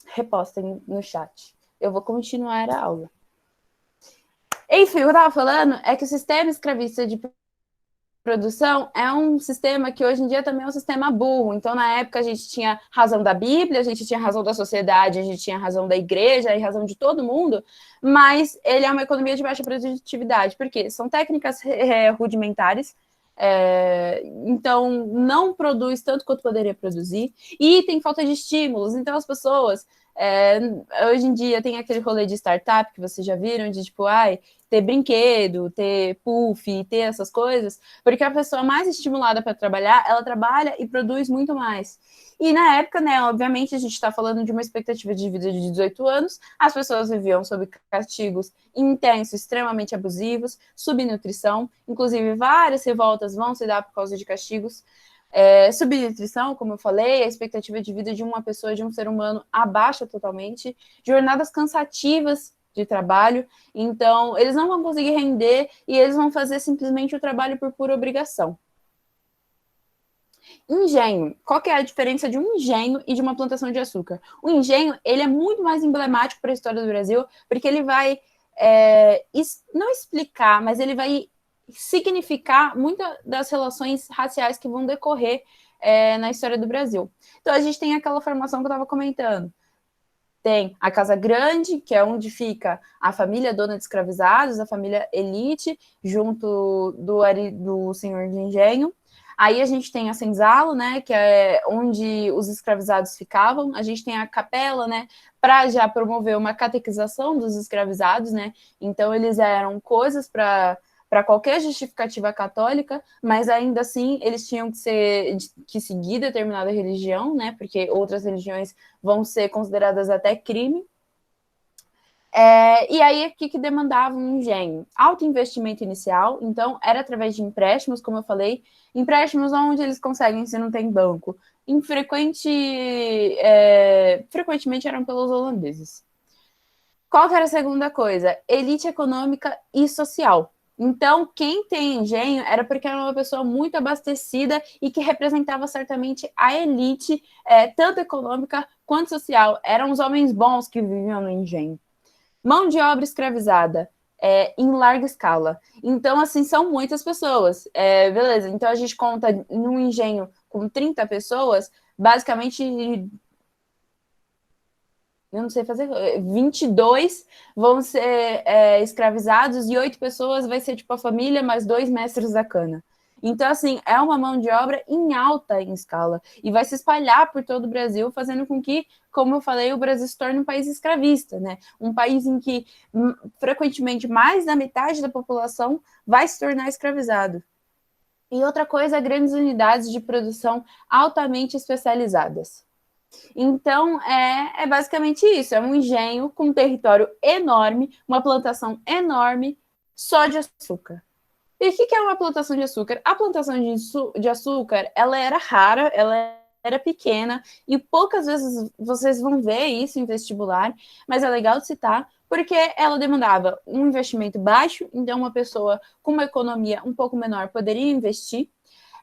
repostem no chat. Eu vou continuar a aula. Enfim, o que eu estava falando é que o sistema escravista de produção é um sistema que hoje em dia também é um sistema burro. Então, na época, a gente tinha razão da Bíblia, a gente tinha razão da sociedade, a gente tinha razão da igreja e razão de todo mundo, mas ele é uma economia de baixa produtividade. Por quê? São técnicas rudimentares, então não produz tanto quanto poderia produzir, e tem falta de estímulos. Então, as pessoas... hoje em dia tem aquele rolê de startup que vocês já viram, de tipo, ter brinquedo, ter puff, ter essas coisas, porque a pessoa mais estimulada para trabalhar, ela trabalha e produz muito mais. E na época, né, obviamente, a gente está falando de uma expectativa de vida de 18 anos, as pessoas viviam sob castigos intensos, extremamente abusivos, subnutrição, inclusive várias revoltas vão se dar por causa de castigos. Subnutrição, como eu falei, a expectativa de vida de uma pessoa, de um ser humano, abaixa totalmente, jornadas cansativas de trabalho, então eles não vão conseguir render e eles vão fazer simplesmente o trabalho por pura obrigação. Engenho. Qual que é a diferença de um engenho e de uma plantação de açúcar? O engenho, ele é muito mais emblemático para a história do Brasil, porque ele vai, não explicar, mas ele vai significar muitas das relações raciais que vão decorrer na história do Brasil. Então, a gente tem aquela formação que eu estava comentando. Tem a Casa Grande, que é onde fica a família dona de escravizados, a família elite, junto do senhor de engenho. Aí a gente tem a senzala, né, que é onde os escravizados ficavam. A gente tem a capela, né, para já promover uma catequização dos escravizados, né. Então, eles eram coisas para qualquer justificativa católica, mas ainda assim eles tinham que seguir determinada religião, né? Porque outras religiões vão ser consideradas até crime. E aí, o que demandava um engenho? Alto investimento inicial, então era através de empréstimos, como eu falei, empréstimos onde eles conseguem se não tem banco. Frequentemente eram pelos holandeses. Qual que era a segunda coisa? Elite econômica e social. Então, quem tem engenho era porque era uma pessoa muito abastecida e que representava certamente a elite, tanto econômica quanto social. Eram os homens bons que viviam no engenho. Mão de obra escravizada, em larga escala. Então, assim, são muitas pessoas. Beleza, então a gente conta num engenho com 30 pessoas, basicamente... eu não sei fazer, 22 vão ser escravizados e 8 pessoas vai ser tipo a família mais 2 mestres da cana. Então, assim, é uma mão de obra em alta escala e vai se espalhar por todo o Brasil, fazendo com que, como eu falei, o Brasil se torne um país escravista, né? Um país em que, frequentemente, mais da metade da população vai se tornar escravizado. E outra coisa, grandes unidades de produção altamente especializadas. Então, é basicamente isso, é um engenho com um território enorme, uma plantação enorme, só de açúcar. E o que é uma plantação de açúcar? A plantação de açúcar, ela era rara, ela era pequena, e poucas vezes vocês vão ver isso em vestibular, mas é legal de citar, porque ela demandava um investimento baixo, então uma pessoa com uma economia um pouco menor poderia investir.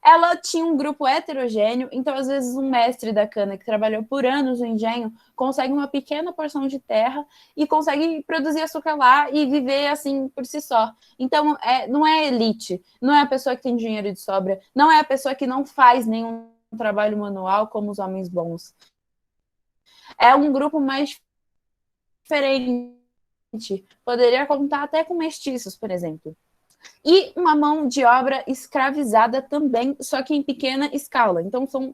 Ela tinha um grupo heterogêneo, então às vezes um mestre da cana que trabalhou por anos no engenho consegue uma pequena porção de terra e consegue produzir açúcar lá e viver assim por si só. Então não é elite, não é a pessoa que tem dinheiro de sobra, não é a pessoa que não faz nenhum trabalho manual como os homens bons. É um grupo mais diferente. Poderia contar até com mestiços, por exemplo. E uma mão de obra escravizada também, só que em pequena escala. Então, são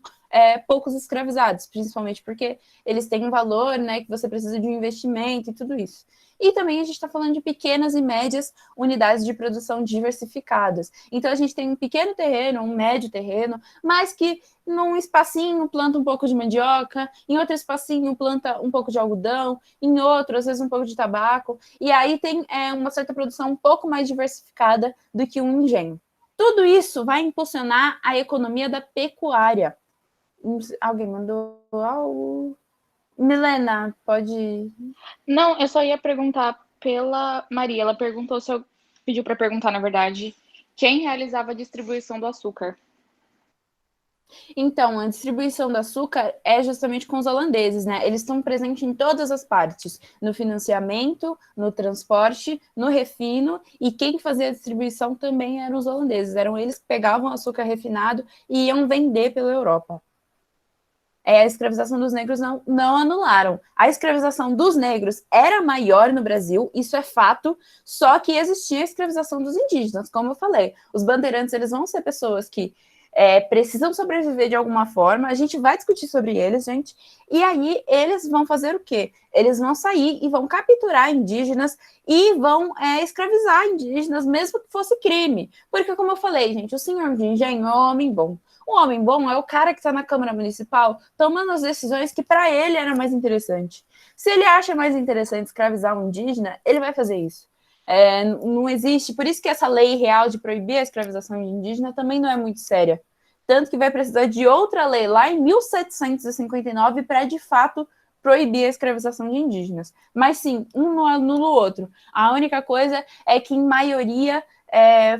poucos escravizados, principalmente porque eles têm um valor, né, que você precisa de um investimento e tudo isso. E também a gente está falando de pequenas e médias unidades de produção diversificadas. Então, a gente tem um pequeno terreno, um médio terreno, mas que num espacinho planta um pouco de mandioca, em outro espacinho planta um pouco de algodão, em outro, às vezes, um pouco de tabaco. E aí tem uma certa produção um pouco mais diversificada do que um engenho. Tudo isso vai impulsionar a economia da pecuária. Alguém mandou algo? Milena, pode... Não, eu só ia perguntar pela Maria. Ela perguntou se eu pediu para perguntar, na verdade, quem realizava a distribuição do açúcar. Então, a distribuição do açúcar é justamente com os holandeses, né? Eles estão presentes em todas as partes, no financiamento, no transporte, no refino, e quem fazia a distribuição também eram os holandeses. Eram eles que pegavam o açúcar refinado e iam vender pela Europa. A escravização dos negros não anularam. A escravização dos negros era maior no Brasil, isso é fato, só que existia a escravização dos indígenas, como eu falei. Os bandeirantes, eles vão ser pessoas que precisam sobreviver de alguma forma, a gente vai discutir sobre eles, gente, e aí eles vão fazer o quê? Eles vão sair e vão capturar indígenas e vão escravizar indígenas, mesmo que fosse crime. Porque, como eu falei, gente, o senhor de engenho é um homem bom. O homem bom é o cara que está na Câmara Municipal tomando as decisões que para ele era mais interessante. Se ele acha mais interessante escravizar um indígena, ele vai fazer isso. Não existe, por isso que essa lei real de proibir a escravização de indígena também não é muito séria. Tanto que vai precisar de outra lei lá em 1759 para, de fato, proibir a escravização de indígenas. Mas sim, um não anula o outro. A única coisa é que, em maioria,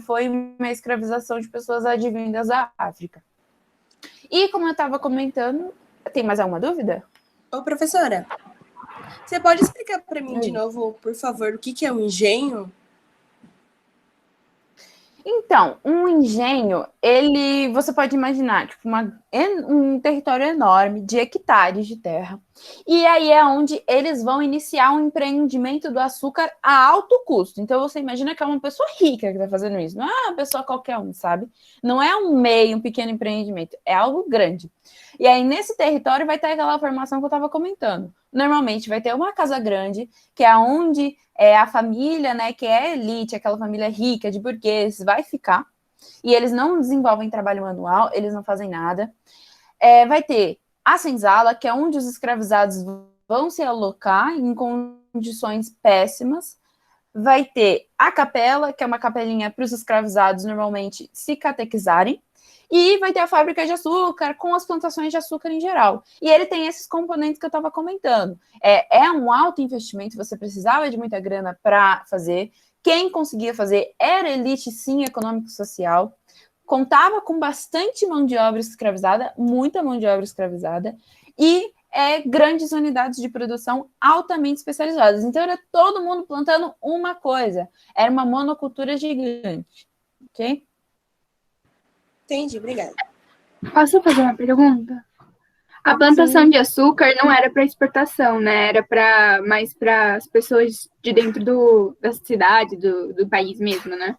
foi uma escravização de pessoas advindas da África. E, como eu estava comentando, tem mais alguma dúvida? Ô, professora, você pode explicar para mim de novo, por favor, o que é um engenho? Então, um engenho, você pode imaginar, tipo, um território enorme de hectares de terra. E aí é onde eles vão iniciar um empreendimento do açúcar a alto custo. Então, você imagina que é uma pessoa rica que está fazendo isso. Não é uma pessoa qualquer um, sabe? Não é um pequeno empreendimento. É algo grande. E aí, nesse território, vai ter aquela formação que eu estava comentando. Normalmente, vai ter uma casa grande, que é onde a família, né, que é elite, aquela família rica, de burgueses, vai ficar. E eles não desenvolvem trabalho manual, eles não fazem nada. Vai ter a senzala, que é onde os escravizados vão se alocar em condições péssimas. Vai ter a capela, que é uma capelinha para os escravizados normalmente se catequizarem. E vai ter a fábrica de açúcar com as plantações de açúcar em geral. E ele tem esses componentes que eu estava comentando. É um alto investimento, você precisava de muita grana para fazer. Quem conseguia fazer era elite, sim, econômico-social. Contava com bastante mão de obra escravizada, muita mão de obra escravizada. E grandes unidades de produção altamente especializadas. Então, era todo mundo plantando uma coisa. Era uma monocultura gigante. Ok? Entendi, obrigada. Posso fazer uma pergunta? A plantação de açúcar não era para exportação, né? Era mais para as pessoas de dentro da cidade, do país mesmo, né?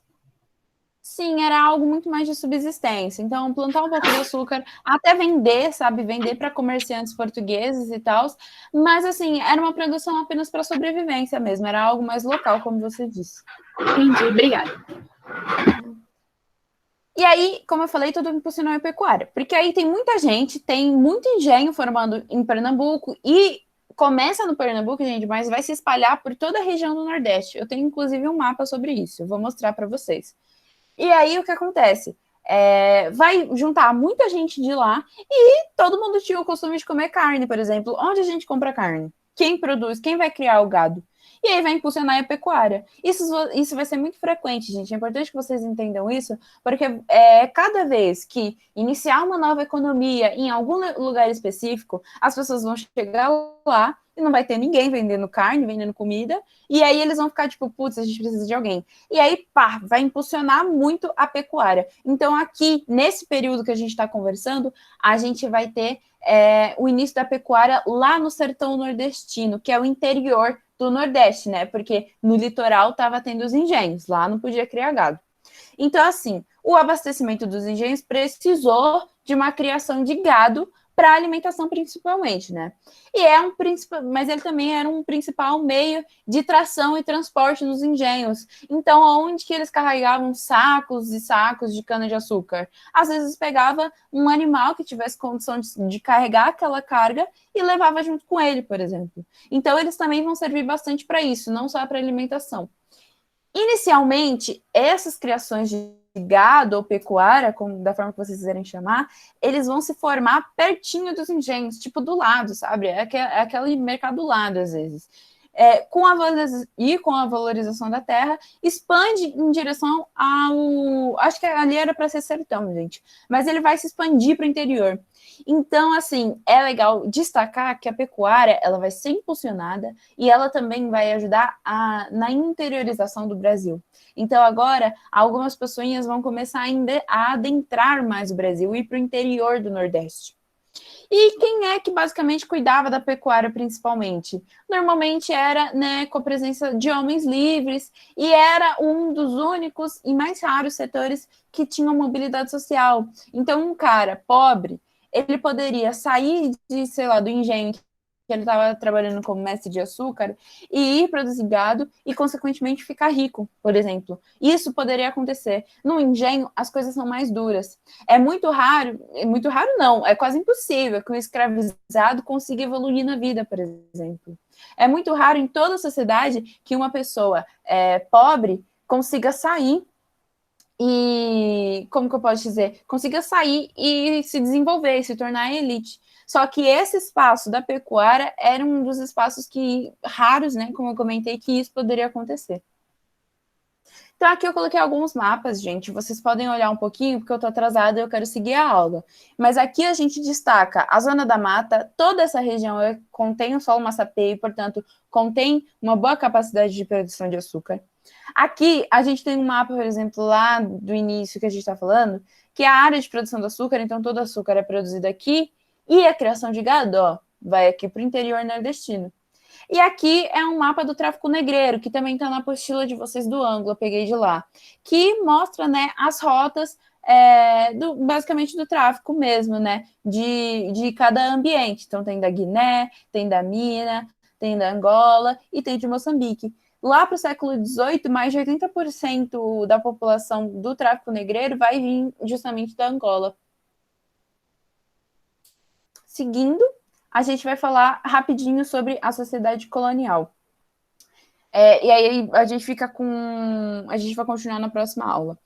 Sim, era algo muito mais de subsistência. Então, plantar um pouco de açúcar, até vender, sabe? Vender para comerciantes portugueses e tal. Mas, assim, era uma produção apenas para sobrevivência mesmo. Era algo mais local, como você disse. Entendi, obrigada. E aí, como eu falei, tudo impulsionou a pecuária. Porque aí tem muita gente, tem muito engenho formando em Pernambuco e começa no Pernambuco, gente, mas vai se espalhar por toda a região do Nordeste. Eu tenho, inclusive, um mapa sobre isso. Eu vou mostrar para vocês. E aí, o que acontece? Vai juntar muita gente de lá e todo mundo tinha o costume de comer carne, por exemplo. Onde a gente compra carne? Quem produz? Quem vai criar o gado? E aí vai impulsionar a pecuária. Isso vai ser muito frequente, gente. É importante que vocês entendam isso, porque cada vez que iniciar uma nova economia em algum lugar específico, as pessoas vão chegar lá e não vai ter ninguém vendendo carne, vendendo comida, e aí eles vão ficar tipo, putz, a gente precisa de alguém. E aí, pá, vai impulsionar muito a pecuária. Então, aqui, nesse período que a gente está conversando, a gente vai ter o início da pecuária lá no sertão nordestino, que é o interior do Nordeste, né? Porque no litoral estava tendo os engenhos, lá não podia criar gado. Então, assim, o abastecimento dos engenhos precisou de uma criação de gado para alimentação principalmente, né? Mas ele também era um principal meio de tração e transporte nos engenhos. Então, onde que eles carregavam sacos e sacos de cana-de-açúcar? Às vezes pegava um animal que tivesse condição de carregar aquela carga e levava junto com ele, por exemplo. Então, eles também vão servir bastante para isso, não só para alimentação. Inicialmente, essas criações de gado ou pecuária, da forma que vocês quiserem chamar, eles vão se formar pertinho dos engenhos, tipo do lado, sabe? É aquele mercado do lado, às vezes. Com a valorização da terra, expande em direção ao... Acho que ali era para ser sertão, gente. Mas ele vai se expandir para o interior. Então, assim, é legal destacar que a pecuária ela vai ser impulsionada e ela também vai ajudar na interiorização do Brasil. Então, agora, algumas pessoas vão começar a adentrar mais o Brasil e ir para o interior do Nordeste. E quem é que basicamente cuidava da pecuária principalmente? Normalmente era, né, com a presença de homens livres e era um dos únicos e mais raros setores que tinham mobilidade social. Então, um cara pobre, ele poderia sair do engenho que ele estava trabalhando como mestre de açúcar e ir produzir gado e, consequentemente, ficar rico, por exemplo. Isso poderia acontecer. No engenho, as coisas são mais duras. É muito raro não, é quase impossível que um escravizado consiga evoluir na vida, por exemplo. É muito raro em toda a sociedade que uma pessoa pobre consiga sair e, como que eu posso dizer, consiga sair e se desenvolver, se tornar elite. Só que esse espaço da pecuária era um dos espaços raros, né, como eu comentei, que isso poderia acontecer. Então, aqui eu coloquei alguns mapas, gente, vocês podem olhar um pouquinho, porque eu estou atrasada e eu quero seguir a aula. Mas aqui a gente destaca a zona da mata, toda essa região contém o solo massapeio, e, portanto, contém uma boa capacidade de produção de açúcar. Aqui, a gente tem um mapa, por exemplo, lá do início que a gente está falando, que é a área de produção do açúcar, então todo o açúcar é produzido aqui, e a criação de gado, ó, vai aqui para o interior nordestino. E aqui é um mapa do tráfico negreiro, que também está na apostila de vocês do ângulo, eu peguei de lá, que mostra, né, as rotas, basicamente do tráfico mesmo, né, de cada ambiente. Então tem da Guiné, tem da Mina, tem da Angola e tem de Moçambique. Lá para o século XVIII, mais de 80% da população do tráfico negreiro vai vir justamente da Angola. Seguindo, a gente vai falar rapidinho sobre a sociedade colonial. E aí a gente vai continuar na próxima aula.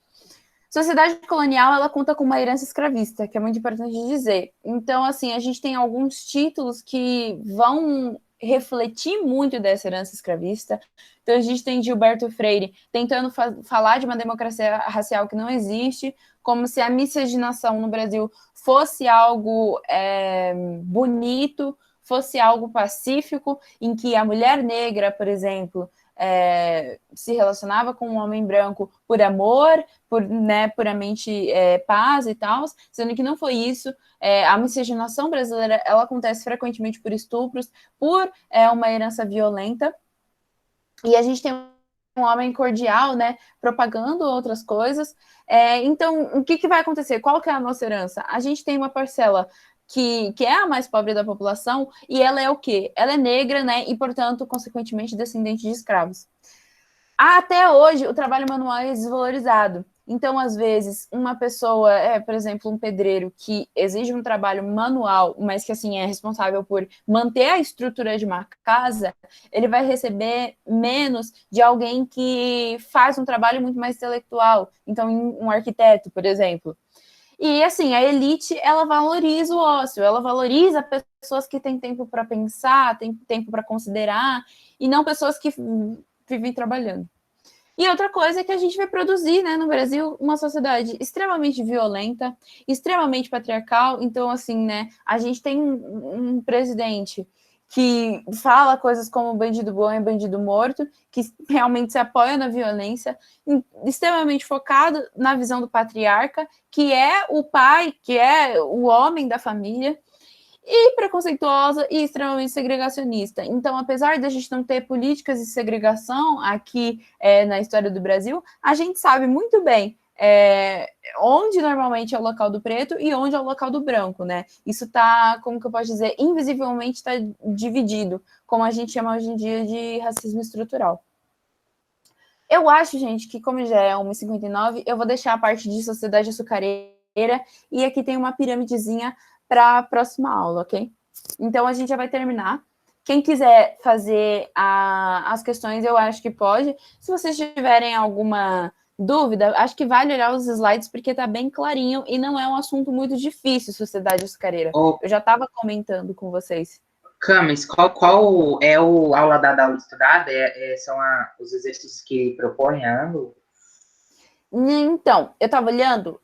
Sociedade colonial, ela conta com uma herança escravista, que é muito importante dizer. Então, assim, a gente tem alguns títulos que vão refletir muito dessa herança escravista. Então, a gente tem Gilberto Freire tentando falar de uma democracia racial que não existe, como se a miscigenação no Brasil fosse algo bonito, fosse algo pacífico, em que a mulher negra, por exemplo, se relacionava com um homem branco por amor, por, né, puramente paz e tal, sendo que não foi isso. A miscigenação brasileira, ela acontece frequentemente por estupros, por uma herança violenta, e a gente tem um homem cordial, né, propagando outras coisas. Então, o que vai acontecer? Qual que é a nossa herança? A gente tem uma parcela que é a mais pobre da população, e ela é o quê? Ela é negra, né, e, portanto, consequentemente, descendente de escravos. Até hoje, o trabalho manual é desvalorizado. Então, às vezes, uma pessoa, por exemplo, um pedreiro que exige um trabalho manual, mas que, assim, é responsável por manter a estrutura de uma casa, ele vai receber menos de alguém que faz um trabalho muito mais intelectual. Então, um arquiteto, por exemplo. E, assim, a elite, ela valoriza o ócio, ela valoriza pessoas que têm tempo para pensar, têm tempo para considerar, e não pessoas que vivem trabalhando. E outra coisa é que a gente vai produzir, né, no Brasil, uma sociedade extremamente violenta, extremamente patriarcal. Então, assim, né, a gente tem um presidente que fala coisas como bandido bom é bandido morto, que realmente se apoia na violência, extremamente focado na visão do patriarca, que é o pai, que é o homem da família, e preconceituosa e extremamente segregacionista. Então, apesar de a gente não ter políticas de segregação aqui na história do Brasil, a gente sabe muito bem onde normalmente é o local do preto e onde é o local do branco, né? Isso está, como que eu posso dizer, invisivelmente está dividido, como a gente chama hoje em dia de racismo estrutural. Eu acho, gente, que como já é 1h59, eu vou deixar a parte de sociedade açucareira e aqui tem uma piramidezinha para a próxima aula, ok? Então, a gente já vai terminar. Quem quiser fazer as questões, eu acho que pode. Se vocês tiverem alguma dúvida, acho que vale olhar os slides, porque está bem clarinho e não é um assunto muito difícil, sociedade açucareira. Eu já estava comentando com vocês. Camis, qual é a aula dada, aula estudada? São os exercícios que propõe a ângulo? Então, eu estava olhando,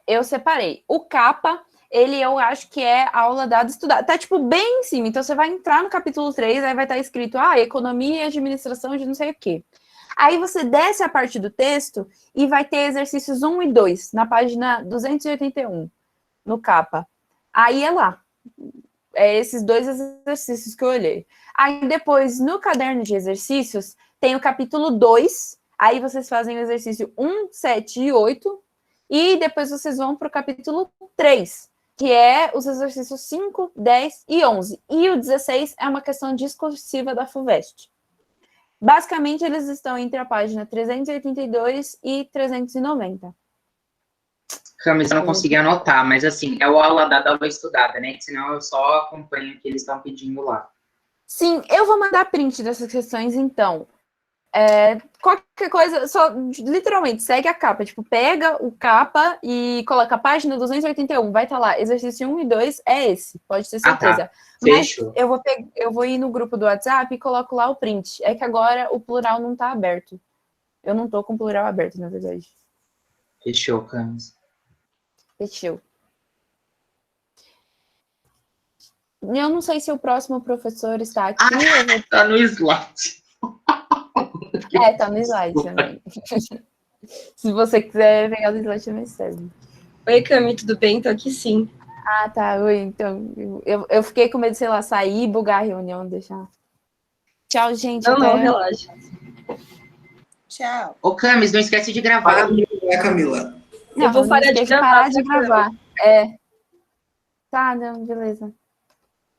eu separei. O capa, eu acho que é a aula dada estudada. Tá, tipo, bem em cima. Então, você vai entrar no capítulo 3, aí vai estar escrito, economia e administração de não sei o quê. Aí você desce a parte do texto e vai ter exercícios 1 e 2, na página 281, no capa. Aí é lá. Esses 2 exercícios que eu olhei. Aí depois, no caderno de exercícios, tem o capítulo 2, aí vocês fazem o exercício 1, 7 e 8, e depois vocês vão para o capítulo 3, que é os exercícios 5, 10 e 11. E o 16 é uma questão discursiva da FUVEST. Basicamente, eles estão entre a página 382 e 390. Camis, eu não consegui anotar, mas assim, é o aula dada, aula estudada, né? Senão eu só acompanho o que eles estão pedindo lá. Sim, eu vou mandar print dessas questões, então. Qualquer coisa, só literalmente segue a capa. Tipo, pega o capa e coloca a página 281. Vai estar lá, exercício 1 e 2 é esse, pode ter certeza. Tá. Mas Fechou. eu vou ir no grupo do WhatsApp e coloco lá o print. É que agora o plural não tá aberto. Eu não tô com o plural aberto, na verdade. Fechou, Camis. Fechou. Eu não sei se o próximo professor está aqui. Tá no slide. Tá no slide também. Se você quiser pegar o slide, também serve. Oi, Cami, tudo bem? Tô aqui sim. Ah, tá. Oi, então. Eu fiquei com medo de, sei lá, sair, bugar a reunião, deixar. Tchau, gente. Não, relaxa. Tchau. Ô, Camis, não esquece de gravar. Não, eu vou parar de gravar. Tá, não, beleza.